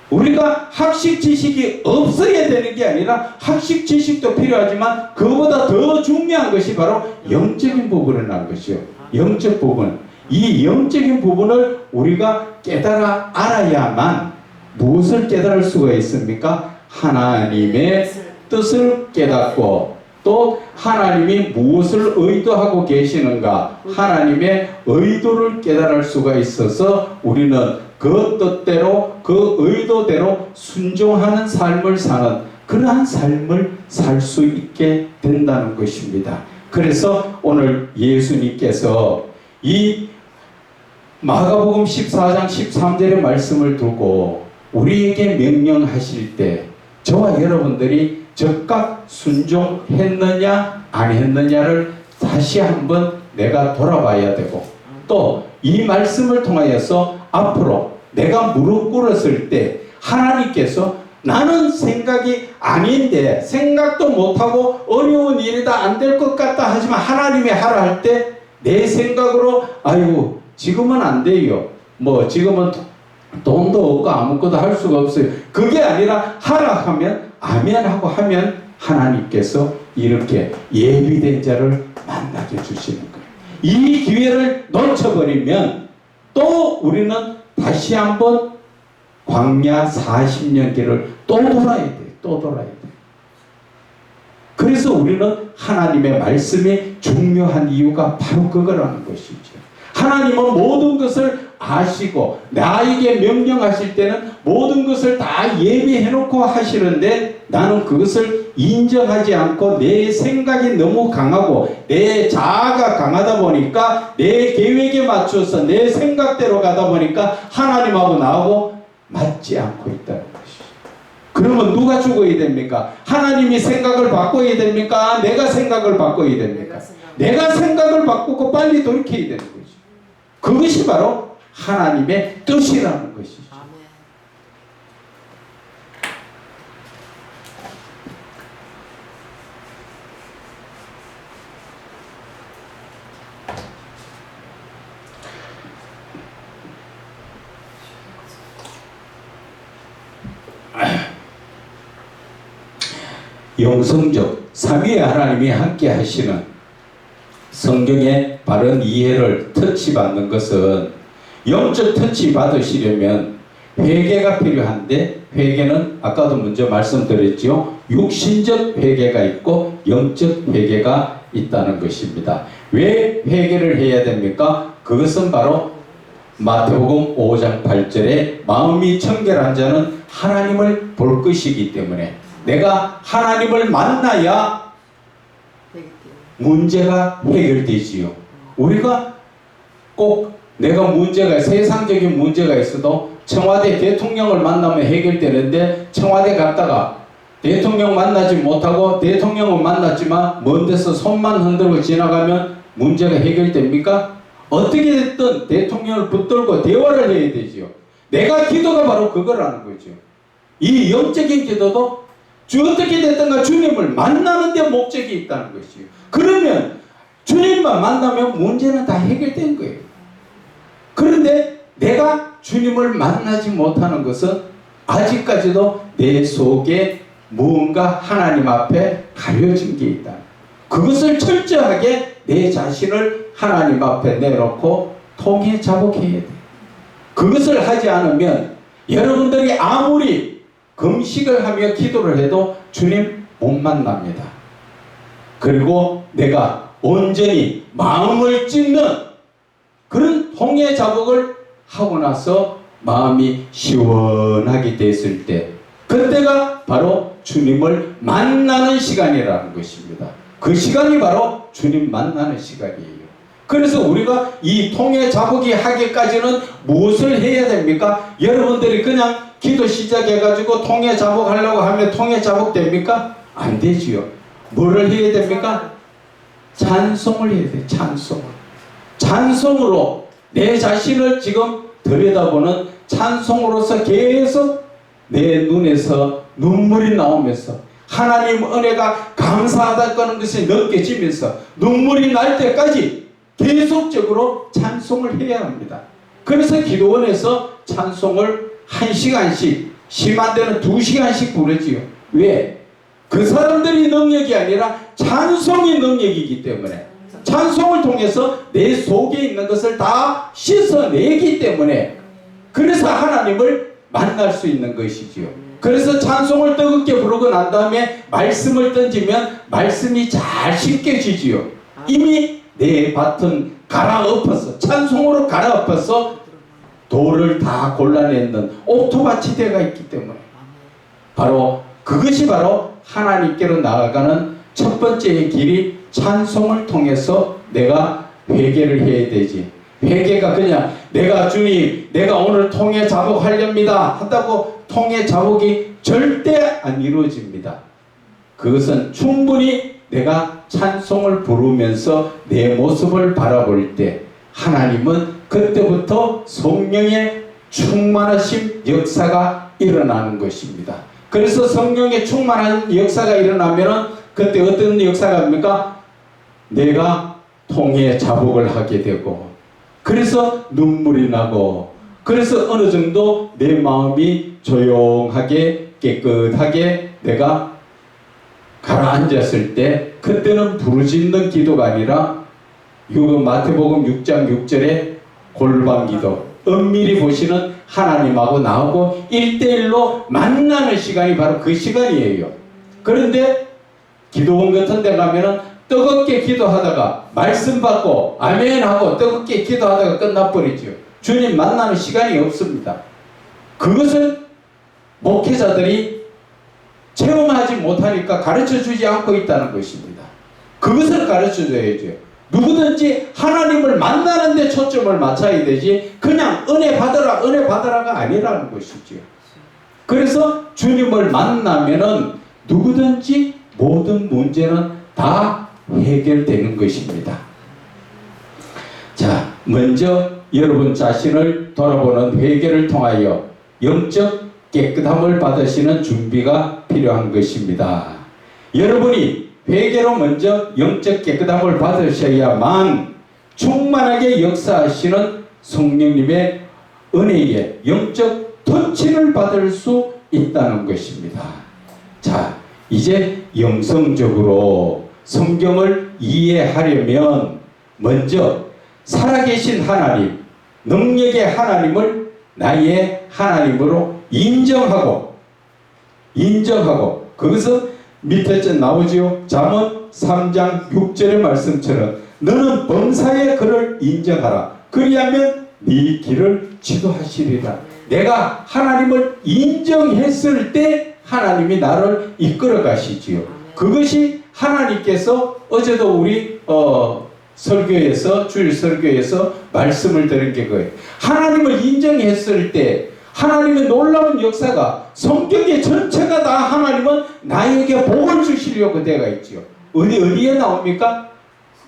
Speaker 1: 우리가 학식 지식이 없어야 되는 게 아니라 학식 지식도 필요하지만 그보다 더 중요한 것이 바로 영적인 부분이라는 것이요. 영적 부분. 이 영적인 부분을 우리가 깨달아 알아야만 무엇을 깨달을 수가 있습니까? 하나님의 뜻을 깨닫고 또 하나님이 무엇을 의도하고 계시는가 하나님의 의도를 깨달을 수가 있어서 우리는 그 뜻대로 그 의도대로 순종하는 삶을 사는 그러한 삶을 살 수 있게 된다는 것입니다. 그래서 오늘 예수님께서 이 마가복음 14장 13절의 말씀을 두고 우리에게 명령하실 때 저와 여러분들이 즉각 순종했느냐 안 했느냐를 다시 한번 내가 돌아봐야 되고 또 이 말씀을 통하여서 앞으로 내가 무릎 꿇었을 때 하나님께서 나는 생각이 아닌데 생각도 못하고 어려운 일이다 안 될 것 같다 하지만 하나님이 하라 할 때 내 생각으로 아이고 지금은 안 돼요. 뭐 지금은 돈도 없고 아무것도 할 수가 없어요. 그게 아니라 하라 하면 아멘 하고 하면 하나님께서 이렇게 예비된 자를 만나게 주시는 거예요. 이 기회를 놓쳐버리면 또 우리는 다시 한번 광야 40년 길을 또 돌아야 돼요. 또 돌아야 돼요. 그래서 우리는 하나님의 말씀이 중요한 이유가 바로 그거라는 것이죠. 하나님은 모든 것을 아시고 나에게 명령하실 때는 모든 것을 다 예비해놓고 하시는데 나는 그것을 인정하지 않고 내 생각이 너무 강하고 내 자아가 강하다 보니까 내 계획에 맞춰서 내 생각대로 가다 보니까 하나님하고 나하고 맞지 않고 있다는 것이죠. 그러면 누가 죽어야 됩니까? 하나님이 생각을 바꿔야 됩니까? 내가 생각을 바꿔야 됩니까? 내가 생각을 바꾸고 빨리 돌이켜야 되는 거죠. 그것이 바로 하나님의 뜻이라는 것이죠. 영성적 삼위의 하나님이 함께 하시는 성경의 바른 이해를 터치받는 것은, 영적 터치 받으시려면 회개가 필요한데, 회개는 아까도 먼저 말씀드렸죠. 육신적 회개가 있고 영적 회개가 있다는 것입니다. 왜 회개를 해야 됩니까? 그것은 바로 마태복음 5장 8절에 마음이 청결한 자는 하나님을 볼 것이기 때문에, 내가 하나님을 만나야 문제가 해결되지요. 우리가 꼭 내가 문제가, 세상적인 문제가 있어도 청와대 대통령을 만나면 해결되는데, 청와대 갔다가 대통령 만나지 못하고 대통령은 만났지만 먼 데서 손만 흔들고 지나가면 문제가 해결됩니까? 어떻게 됐든 대통령을 붙들고 대화를 해야 되지요. 내가 기도가 바로 그거라는 거죠. 이 영적인 기도도 어떻게 됐든가 주님을 만나는 데 목적이 있다는 것이요. 그러면 주님만 만나면 문제는 다 해결된 거예요. 그런데 내가 주님을 만나지 못하는 것은 아직까지도 내 속에 무언가 하나님 앞에 가려진 게 있다. 그것을 철저하게 내 자신을 하나님 앞에 내놓고 통해 자복해야 돼. 그것을 하지 않으면 여러분들이 아무리 금식을 하며 기도를 해도 주님 못 만납니다. 그리고 내가 온전히 마음을 찢는 그런 통해 자복을 하고 나서 마음이 시원하게 됐을 때, 그때가 바로 주님을 만나는 시간이라는 것입니다. 그 시간이 바로 주님 만나는 시간이에요. 그래서 우리가 이 통해 자복이 하기까지는 무엇을 해야 됩니까? 여러분들이 그냥 기도 시작해가지고 통해 자복 하려고 하면 통해 자복 됩니까? 안 되지요. 뭐를 해야 됩니까? 찬송을 해야 돼요. 찬송을. 찬송으로 내 자신을 지금 들여다보는 찬송으로서 계속 내 눈에서 눈물이 나오면서 하나님 은혜가 감사하다는 것이 느껴지면서 눈물이 날 때까지 계속적으로 찬송을 해야 합니다. 그래서 기도원에서 찬송을 1시간씩, 심한 데는 2시간씩 부르지요. 왜? 그 사람들이 능력이 아니라 찬송이 능력이기 때문에, 찬송을 통해서 내 속에 있는 것을 다 씻어내기 때문에, 그래서 하나님을 만날 수 있는 것이지요. 그래서 찬송을 뜨겁게 부르고 난 다음에 말씀을 던지면 말씀이 잘 씻겨지지요. 이미 내 밭은 갈아엎어서, 찬송으로 갈아엎어서 돌을 다 골라내는 옥토밭이 되어 있기 때문에, 바로 그것이 바로 하나님께로 나아가는 첫 번째의 길이 찬송을 통해서 내가 회개를 해야 되지. 회개가 그냥 내가 주님, 내가 오늘 통해 자복하렵니다 한다고 통해 자복이 절대 안 이루어집니다. 그것은 충분히 내가 찬송을 부르면서 내 모습을 바라볼 때 하나님은 그때부터 성령의 충만하심 역사가 일어나는 것입니다. 그래서 성령의 충만한 역사가 일어나면은 그때 어떤 역사가 합니까? 내가 통해 자복을 하게 되고, 그래서 눈물이 나고, 그래서 어느 정도 내 마음이 조용하게 깨끗하게 내가 가라앉았을 때, 그때는 부르짖는 기도가 아니라 마태복음 6장 6절에 골방 기도, 은밀히 보시는 하나님하고 나하고 1대1로 만나는 시간이 바로 그 시간이에요. 그런데 기도원 같은 데 가면은 뜨겁게 기도하다가 말씀 받고 아멘 하고 뜨겁게 기도하다가 끝나버리죠. 주님 만나는 시간이 없습니다. 그것을 목회자들이 체험하지 못하니까 가르쳐주지 않고 있다는 것입니다. 그것을 가르쳐줘야죠. 누구든지 하나님을 만나는 데 초점을 맞춰야 되지, 그냥 은혜 받으라 은혜 받으라가 아니라는 것이죠. 그래서 주님을 만나면은 누구든지 모든 문제는 다 해결되는 것입니다. 자, 먼저 여러분 자신을 돌아보는 회개를 통하여 영적 깨끗함을 받으시는 준비가 필요한 것입니다. 여러분이 회개로 먼저 영적 깨끗함을 받으셔야만 충만하게 역사하시는 성령님의 은혜에 영적 터치를 받을 수 있다는 것입니다. 자, 이제 영성적으로 성경을 이해하려면 먼저 살아계신 하나님, 능력의 하나님을 나의 하나님으로 인정하고 그것은 밑에 나오지요. 잠언 3장 6절의 말씀처럼 너는 범사에 그를 인정하라. 그리하면 네 길을 지도하시리라. 내가 하나님을 인정했을 때 하나님이 나를 이끌어 가시지요. 그것이 하나님께서 어제도 우리 설교에서 주일 설교에서 말씀을 드린 게 그거예요. 하나님을 인정했을 때 하나님의 놀라운 역사가 성경의 전체가 다 하나님은 나에게 복을 주시려고 되어 있지요. 어디에 나옵니까?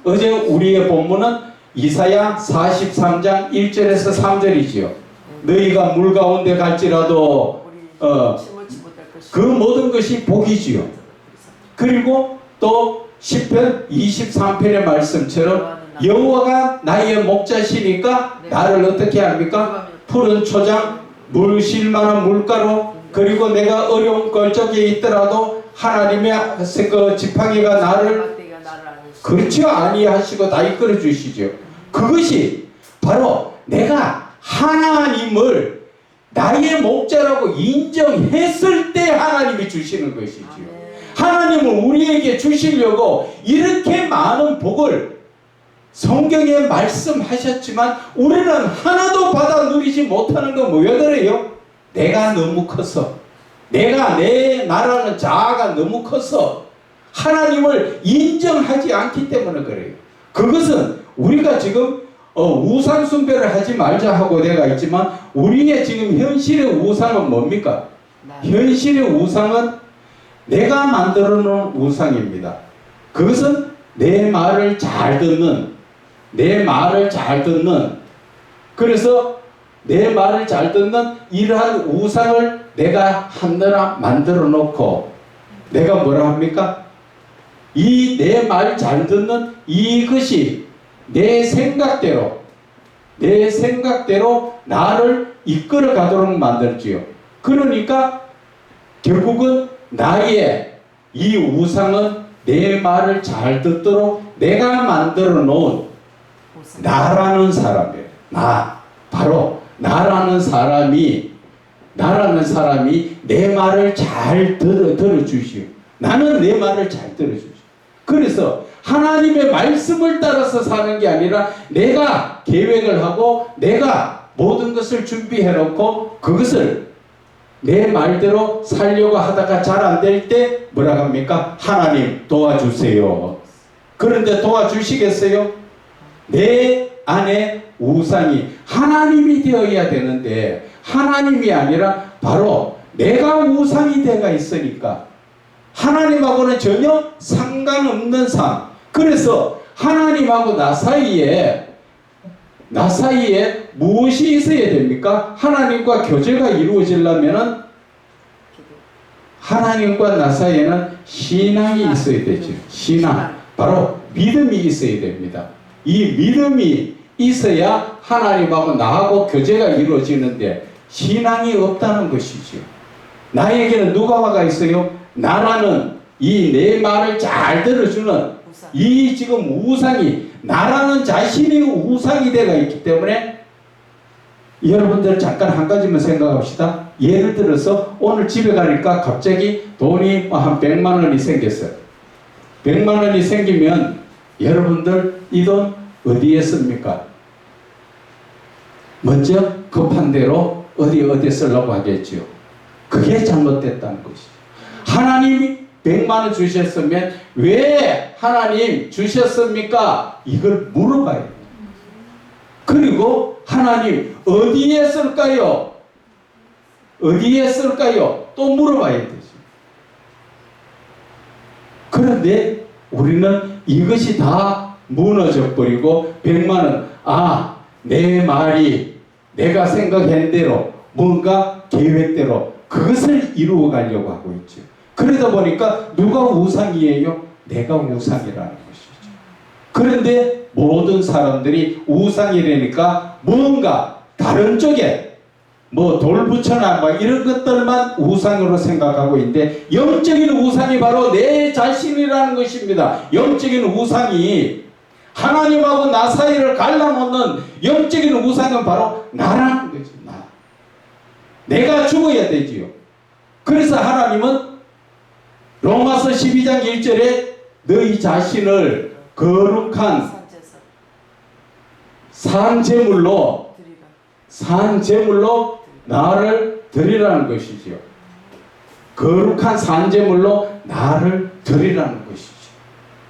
Speaker 1: 어제 우리의 본문은 이사야 43장 1절에서 3절이지요. 너희가 물 가운데 갈지라도 그 모든 것이 복이지요. 그리고 또 시편 23편의 말씀처럼 여호와가 나의 목자시니까 나를 어떻게 합니까? 푸른 초장, 물 쉴 만한 물가로, 그리고 내가 어려운 꼴적에 있더라도 하나님의 그 지팡이가 나를 그렇지 아니하시고 다 이끌어 주시죠. 그것이 바로 내가 하나님을 나의 목자라고 인정했을 때 하나님이 주시는 것이지요. 하나님은 우리에게 주시려고 이렇게 많은 복을 성경에 말씀하셨지만 우리는 하나도 받아 누리지 못하는 건 왜 그래요? 내가 너무 커서, 내가 내 나라는 자아가 너무 커서 하나님을 인정하지 않기 때문에 그래요. 그것은 우리가 지금 우상 숭배를 하지 말자 하고 내가 있지만 우리의 지금 현실의 우상은 뭡니까? 현실의 우상은 내가 만들어 놓은 우상입니다. 그것은 내 말을 잘 듣는, 그래서 내 말을 잘 듣는 이러한 우상을 내가 하늘아 만들어 놓고 내가 뭐라 합니까? 이 내 말 잘 듣는 이것이 내 생각대로 나를 이끌어 가도록 만들지요. 그러니까 결국은 나의 이 우상은 내 말을 잘 듣도록 내가 만들어 놓은 나라는 사람이에요. 바로 나라는 사람이 내 말을 잘 들어주시오. 나는 내 말을 잘 들어주시오. 그래서 하나님의 말씀을 따라서 사는 게 아니라 내가 계획을 하고 내가 모든 것을 준비해 놓고 그것을 내 말대로 살려고 하다가 잘 안 될 때 뭐라 합니까? 하나님 도와주세요. 그런데 도와주시겠어요? 내 안에 우상이 하나님이 되어야 되는데 하나님이 아니라 바로 내가 우상이 되어 있으니까 하나님하고는 전혀 상관없는 삶. 그래서 하나님하고 나 사이에 무엇이 있어야 됩니까? 하나님과 교제가 이루어지려면 하나님과 나 사이에는 신앙이 있어야 되죠. 신앙. 바로 믿음이 있어야 됩니다. 이 믿음이 있어야 하나님하고 나하고 교제가 이루어지는데 신앙이 없다는 것이죠. 나에게는 누가 와가 있어요? 나라는 이 내 말을 잘 들어주는 이 지금 우상이 나라는 자신이 우상이 되어 있기 때문에 여러분들 잠깐 한 가지만 생각합시다. 예를 들어서 오늘 집에 가니까 갑자기 돈이 한 100만 원이 생겼어요. 100만 원이 생기면 여러분들 이 돈 어디에 씁니까? 먼저 급한 대로 어디에 쓰려고 하겠죠. 그게 잘못됐다는 것이죠. 하나님이 100만 원 주셨으면 왜 하나님 주셨습니까? 이걸 물어봐야 돼요. 그리고 하나님 어디에 쓸까요? 어디에 쓸까요? 또 물어봐야 되죠. 그런데 우리는 이것이 다 무너져 버리고 100만 원, 내 말이 내가 생각한 대로 뭔가 계획대로 그것을 이루어 가려고 하고 있죠. 그러다 보니까 누가 우상이에요? 내가 우상이라는 것이죠. 그런데 모든 사람들이 우상이라니까 뭔가 다른 쪽에 뭐 돌부처나 뭐 이런 것들만 우상으로 생각하고 있는데, 영적인 우상이 바로 내 자신이라는 것입니다. 영적인 우상이 하나님하고 나 사이를 갈라놓는 영적인 우상은 바로 나라는 거죠. 나. 내가 죽어야 되지요. 그래서 하나님은 로마서 12장 1절에 너희 자신을 거룩한 산제물로 나를 드리라는 것이지요. 거룩한 산제물로 나를 드리라는 것이죠.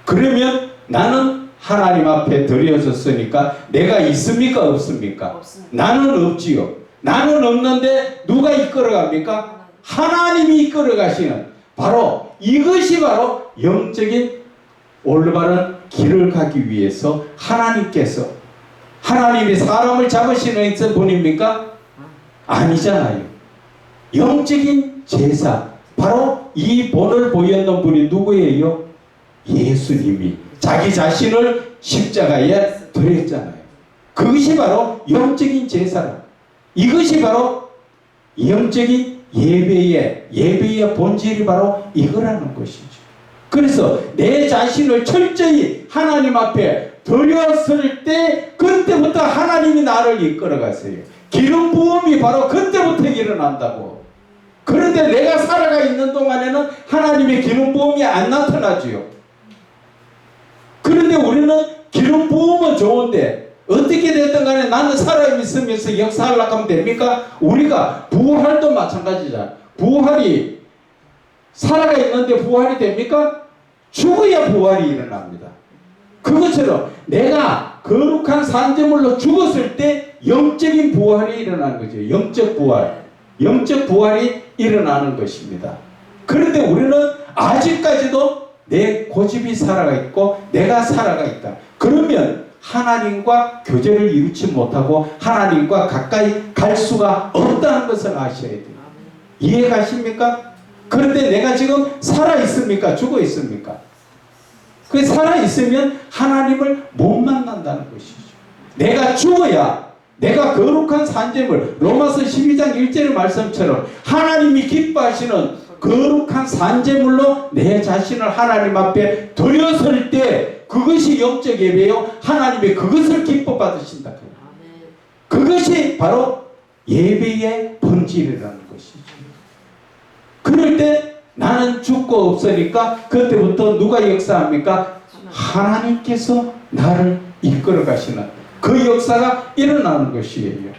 Speaker 1: 그러면 나는 하나님 앞에 드려졌으니까 내가 있습니까? 없습니까?
Speaker 2: 없습니다.
Speaker 1: 나는 없지요. 나는 없는데 누가 이끌어갑니까? 하나님이 이끌어가시는, 바로 이것이 바로 영적인 올바른 길을 가기 위해서 하나님이 사람을 잡으시는 분입니까? 아니잖아요. 영적인 제사, 바로 이 본을 보였는 분이 누구예요? 예수님이 자기 자신을 십자가에 드렸잖아요. 그것이 바로 영적인 제사라. 이것이 바로 영적인 예배의 본질이 바로 이거라는 것이죠. 그래서 내 자신을 철저히 하나님 앞에 드렸을 때, 그때부터 하나님이 나를 이끌어 가세요. 기름 부음이 바로 그때부터 일어난다고. 그런데 내가 살아가 있는 동안에는 하나님의 기름 부음이 안 나타나지요. 그런데 우리는 기름 부음은 좋은데 어떻게 됐든 간에 나는 살아있으면서 역사하려고 하면 됩니까? 우리가 부활도 마찬가지잖아. 부활이 살아가 있는데 부활이 됩니까? 죽어야 부활이 일어납니다. 그것처럼 내가 거룩한 산제물로 죽었을 때 영적인 부활이 일어나는 거죠. 영적 부활이 일어나는 것입니다. 그런데 우리는 아직까지도 내 고집이 살아가 있고 내가 살아가 있다. 그러면 하나님과 교제를 이루지 못하고 하나님과 가까이 갈 수가 없다는 것을 아셔야 돼요. 이해가십니까? 그런데 내가 지금 살아 있습니까? 죽어 있습니까? 그 살아 있으면 하나님을 못 만난다는 것이죠. 내가 죽어야 내가 거룩한 산제물, 로마서 12장 1절의 말씀처럼 하나님이 기뻐하시는 거룩한 산제물로 내 자신을 하나님 앞에 드렸을 때 그것이 영적 예배요. 하나님이 그것을 기뻐 받으신다. 그것이 바로 예배의 본질이라는 것이죠. 그럴 때 나는 죽고 없으니까 그때부터 누가 역사합니까? 하나님께서 나를 이끌어 가시는 그 역사가 일어나는 것이에요.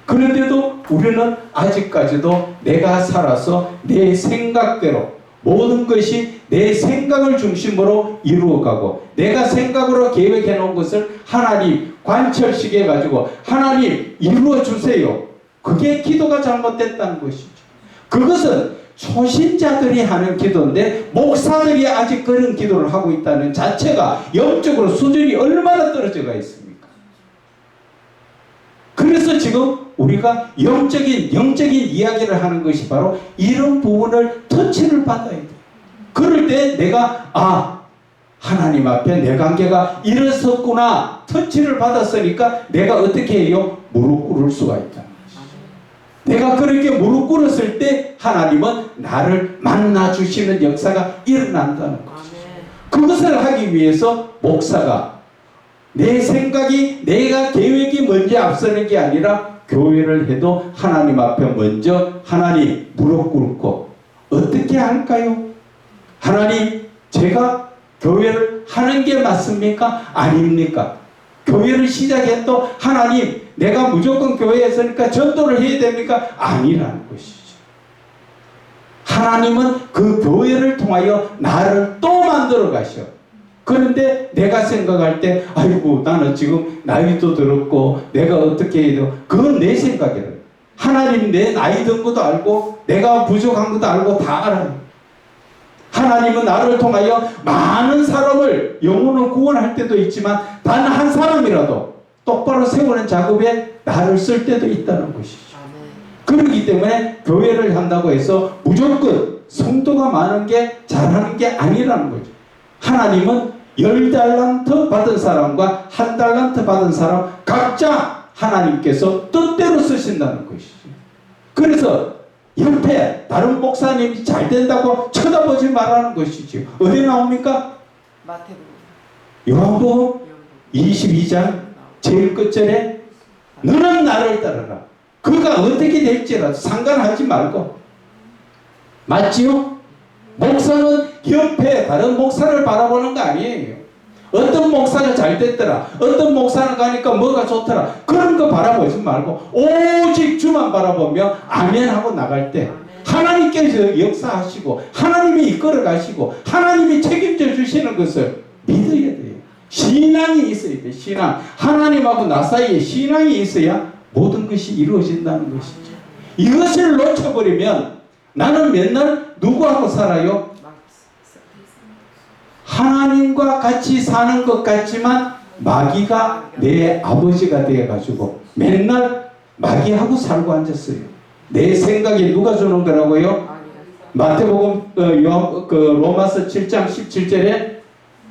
Speaker 1: 그런데도 우리는 아직까지도 내가 살아서 내 생각대로 모든 것이 내 생각을 중심으로 이루어가고 내가 생각으로 계획해 놓은 것을 하나님 관철시켜 가지고 하나님 이루어 주세요. 그게 기도가 잘못됐다는 것이죠. 그것은 초신자들이 하는 기도인데 목사들이 아직 그런 기도를 하고 있다는 자체가 영적으로 수준이 얼마나 떨어져가 있습니까? 그래서 지금 우리가 영적인 이야기를 하는 것이 바로 이런 부분을 터치를 받아야 돼요. 그럴 때 내가 하나님 앞에 내 관계가 일어섰구나, 터치를 받았으니까 내가 어떻게 해요? 무릎 꿇을 수가 있다. 내가 그렇게 무릎 꿇었을 때 하나님은 나를 만나주시는 역사가 일어난다는 것이죠. 그것을 하기 위해서 목사가 내 생각이 내가 계획이 먼저 앞서는 게 아니라 교회를 해도 하나님 앞에 먼저 하나님 무릎 꿇고 어떻게 할까요? 하나님 제가 교회를 하는 게 맞습니까? 아닙니까? 교회를 시작해도 하나님 내가 무조건 교회에 있으니까 전도를 해야 됩니까? 아니라는 것이죠. 하나님은 그 교회를 통하여 나를 또 만들어 가셔. 그런데 내가 생각할 때 아이고 나는 지금 나이도 들었고 내가 어떻게 해도 그건 내 생각이에요. 하나님 내 나이 든 것도 알고 내가 부족한 것도 알고 다 알아요. 하나님은 나를 통하여 많은 사람을 영혼을 구원할 때도 있지만 단 한 사람이라도 똑바로 세우는 작업에 나를 쓸 때도 있다는 것이죠. 그렇기 때문에 교회를 한다고 해서 무조건 성도가 많은 게 잘하는 게 아니라는 거죠. 하나님은 10달란트 받은 사람과 1달란트 받은 사람 각자 하나님께서 뜻대로 쓰신다는 것이죠. 그래서 옆에 다른 목사님이 잘 된다고 쳐다보지 말라는 것이죠. 어디 나옵니까?
Speaker 2: 마태복음.
Speaker 1: 요한복음 22장 제일 끝절에 너는 나를 따르라. 그가 어떻게 될지라도 상관하지 말고. 맞지요? 목사는 옆에 다른 목사를 바라보는 거 아니에요. 어떤 목사가 잘 됐더라, 어떤 목사는 가니까 뭐가 좋더라, 그런 거 바라보지 말고 오직 주만 바라보며 아멘 하고 나갈 때 하나님께서 역사하시고 하나님이 이끌어 가시고 하나님이 책임져 주시는 것을 믿어야 돼요. 신앙이 있어야 돼. 신앙. 하나님하고 나 사이에 신앙이 있어야 모든 것이 이루어진다는 것이죠. 이것을 놓쳐버리면 나는 맨날 누구하고 살아요? 하나님과 같이 사는 것 같지만 마귀가 내 아버지가 되어가지고 맨날 마귀하고 살고 앉았어요. 내 생각이 누가 주는 거라고요? 마태복음 로마서 7장 17절에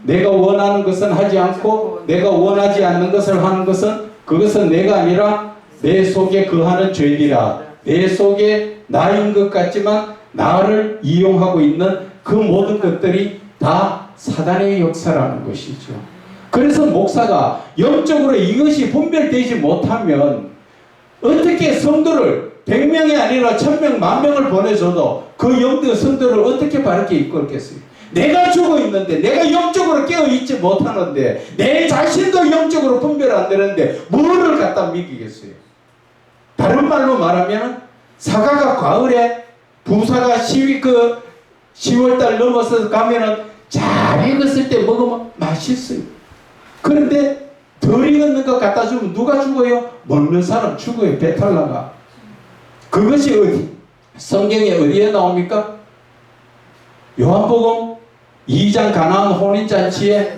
Speaker 1: 내가 원하는 것은 하지 않고 내가 원하지 않는 것을 하는 것은 그것은 내가 아니라 내 속에 거하는 죄니라. 내 속에 나인 것 같지만 나를 이용하고 있는 그 모든 것들이 다 사단의 역사라는 것이죠. 그래서 목사가 영적으로 이것이 분별되지 못하면 어떻게 성도를 100명이 아니라 1000명, 10,000명을 보내줘도 그 영적 성도를 어떻게 바르게 이끌겠어요? 내가 죽어 있는데, 내가 영적으로 깨어 있지 못하는데, 내 자신도 영적으로 분별 안 되는데 뭐를 갖다 믿기겠어요? 다른 말로 말하면 사과가 가을에 부사가 10월달 넘어서 가면은 잘 익었을 때 먹으면 맛있어요. 그런데 덜 익었는 거 갖다 주면 누가 죽어요? 먹는 사람 죽어요. 배탈 나가. 그것이 어디? 성경에 어디에 나옵니까? 요한복음 2장 가나안 혼인잔치에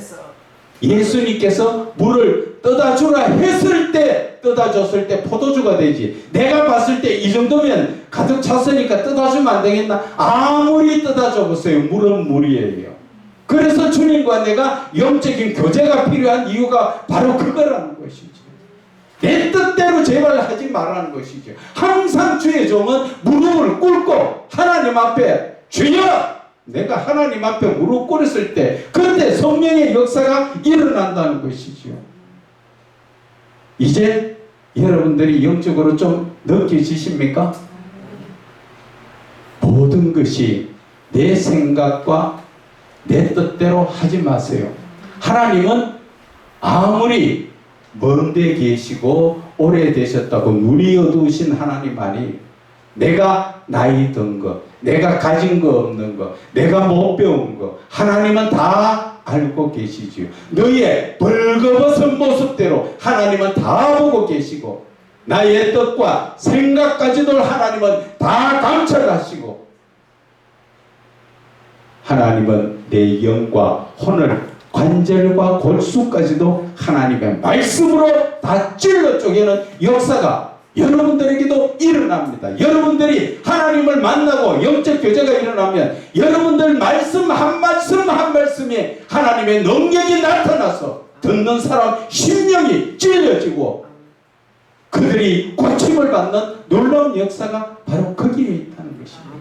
Speaker 1: 예수님께서 물을 떠다주라 했을 때, 떠다줬을 때 포도주가 되지. 내가 봤을 때 이 정도면 가득 찼으니까 떠다주면 안 되겠나? 아무리 떠다줘 보세요. 물은 물이에요. 그래서 주님과 내가 영적인 교제가 필요한 이유가 바로 그거라는 것이죠. 내 뜻대로 제발 하지 말라는 것이죠. 항상 주의 종은 무릎을 꿇고 하나님 앞에 주여! 내가 하나님 앞에 무릎 꿇었을 때 그때 성령의 역사가 일어난다는 것이죠. 이제 여러분들이 영적으로 좀 느껴지십니까? 모든 것이 내 생각과 내 뜻대로 하지 마세요. 하나님은 아무리 먼데 계시고 오래되셨다고 눈이 어두우신 하나님 아니에요. 내가 나이 든 것, 내가 가진 거 없는 것, 내가 못 배운 것 하나님은 다 알고 계시지요. 너의 벌거벗은 모습대로 하나님은 다 보고 계시고 나의 뜻과 생각까지도 하나님은 다 감찰하시고 하나님은 내 영과 혼을 관절과 골수까지도 하나님의 말씀으로 다 찔러 쪼개는 역사가 여러분들에게도 일어납니다. 여러분들이 하나님을 만나고 영적 교제가 일어나면 여러분들 말씀 한 말씀 한 말씀에 하나님의 능력이 나타나서 듣는 사람 심령이 찔려지고 그들이 고침을 받는 놀라운 역사가 바로 거기에 있다는 것입니다.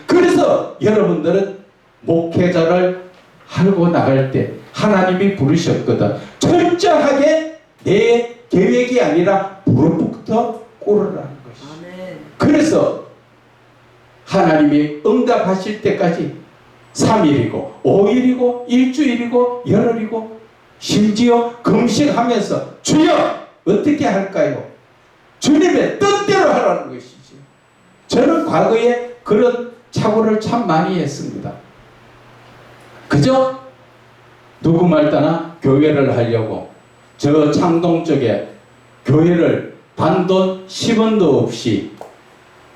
Speaker 1: 그래서 여러분들은 목회자를 하고 나갈 때 하나님이 부르셨거든. 철저하게 내 계획이 아니라 무릎부터 꿇으라는 것이죠. 그래서 하나님이 응답하실 때까지 3일이고 5일이고 일주일이고 열흘이고 심지어 금식하면서 주여 어떻게 할까요? 주님의 뜻대로 하라는 것이죠. 저는 과거에 그런 착오를 참 많이 했습니다. 그저 누구 말 따나 교회를 하려고 저 창동 쪽에 교회를 단돈 10원도 없이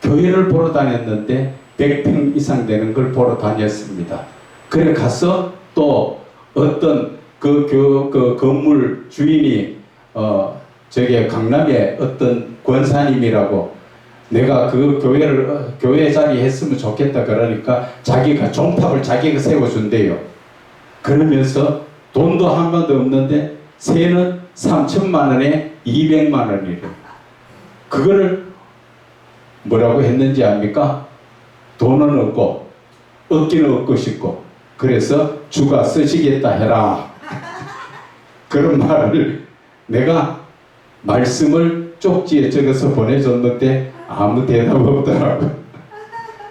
Speaker 1: 교회를 보러 다녔는데 100평 이상 되는 걸 보러 다녔습니다. 그래 가서 또 어떤 그 건물 주인이 저게 강남에 어떤 권사님이라고 내가 그 교회 자리 했으면 좋겠다 그러니까 자기가 종탑을 자기가 세워준대요. 그러면서 돈도 한 번도 없는데 세는 3,000만 원에 200만 원이래요. 그거를 뭐라고 했는지 압니까? 돈은 없고 얻기는 얻고 싶고 그래서 주가 쓰시겠다 해라. 그런 말을 내가 말씀을 쪽지에 적어서 보내줬는데 아무 대답 없더라고.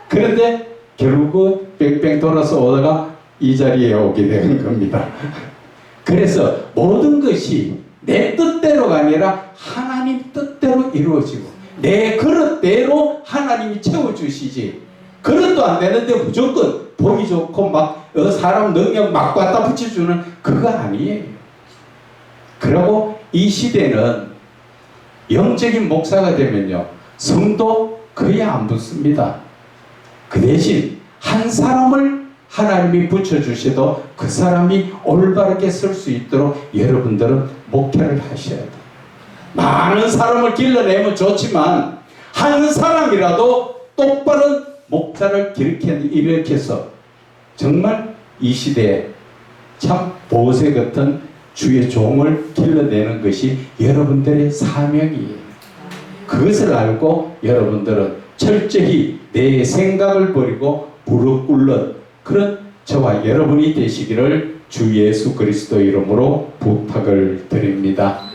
Speaker 1: 그런데 결국 뺑뺑 돌아서 오다가 이 자리에 오게 된 겁니다. 그래서 모든 것이 내 뜻대로가 아니라 하나님 뜻대로 이루어지고 내 그릇대로 하나님이 채워주시지. 그릇도 안 되는데 무조건 보기 좋고 막 사람 능력 막 갖다 붙여주는 그거 아니에요. 그리고 이 시대는 영적인 목사가 되면요 성도 거의 안 붙습니다. 그 대신 한 사람을 하나님이 붙여주셔도 그 사람이 올바르게 설 수 있도록 여러분들은 목회를 하셔야 돼요. 많은 사람을 길러내면 좋지만 한 사람이라도 똑바른 목사를 일으켜서 정말 이 시대에 참 보세 같은 주의 종을 길러내는 것이 여러분들의 사명이에요. 그것을 알고 여러분들은 철저히 내 생각을 버리고 무릎 꿇는 그런 저와 여러분이 되시기를 주 예수 그리스도 이름으로 부탁을 드립니다.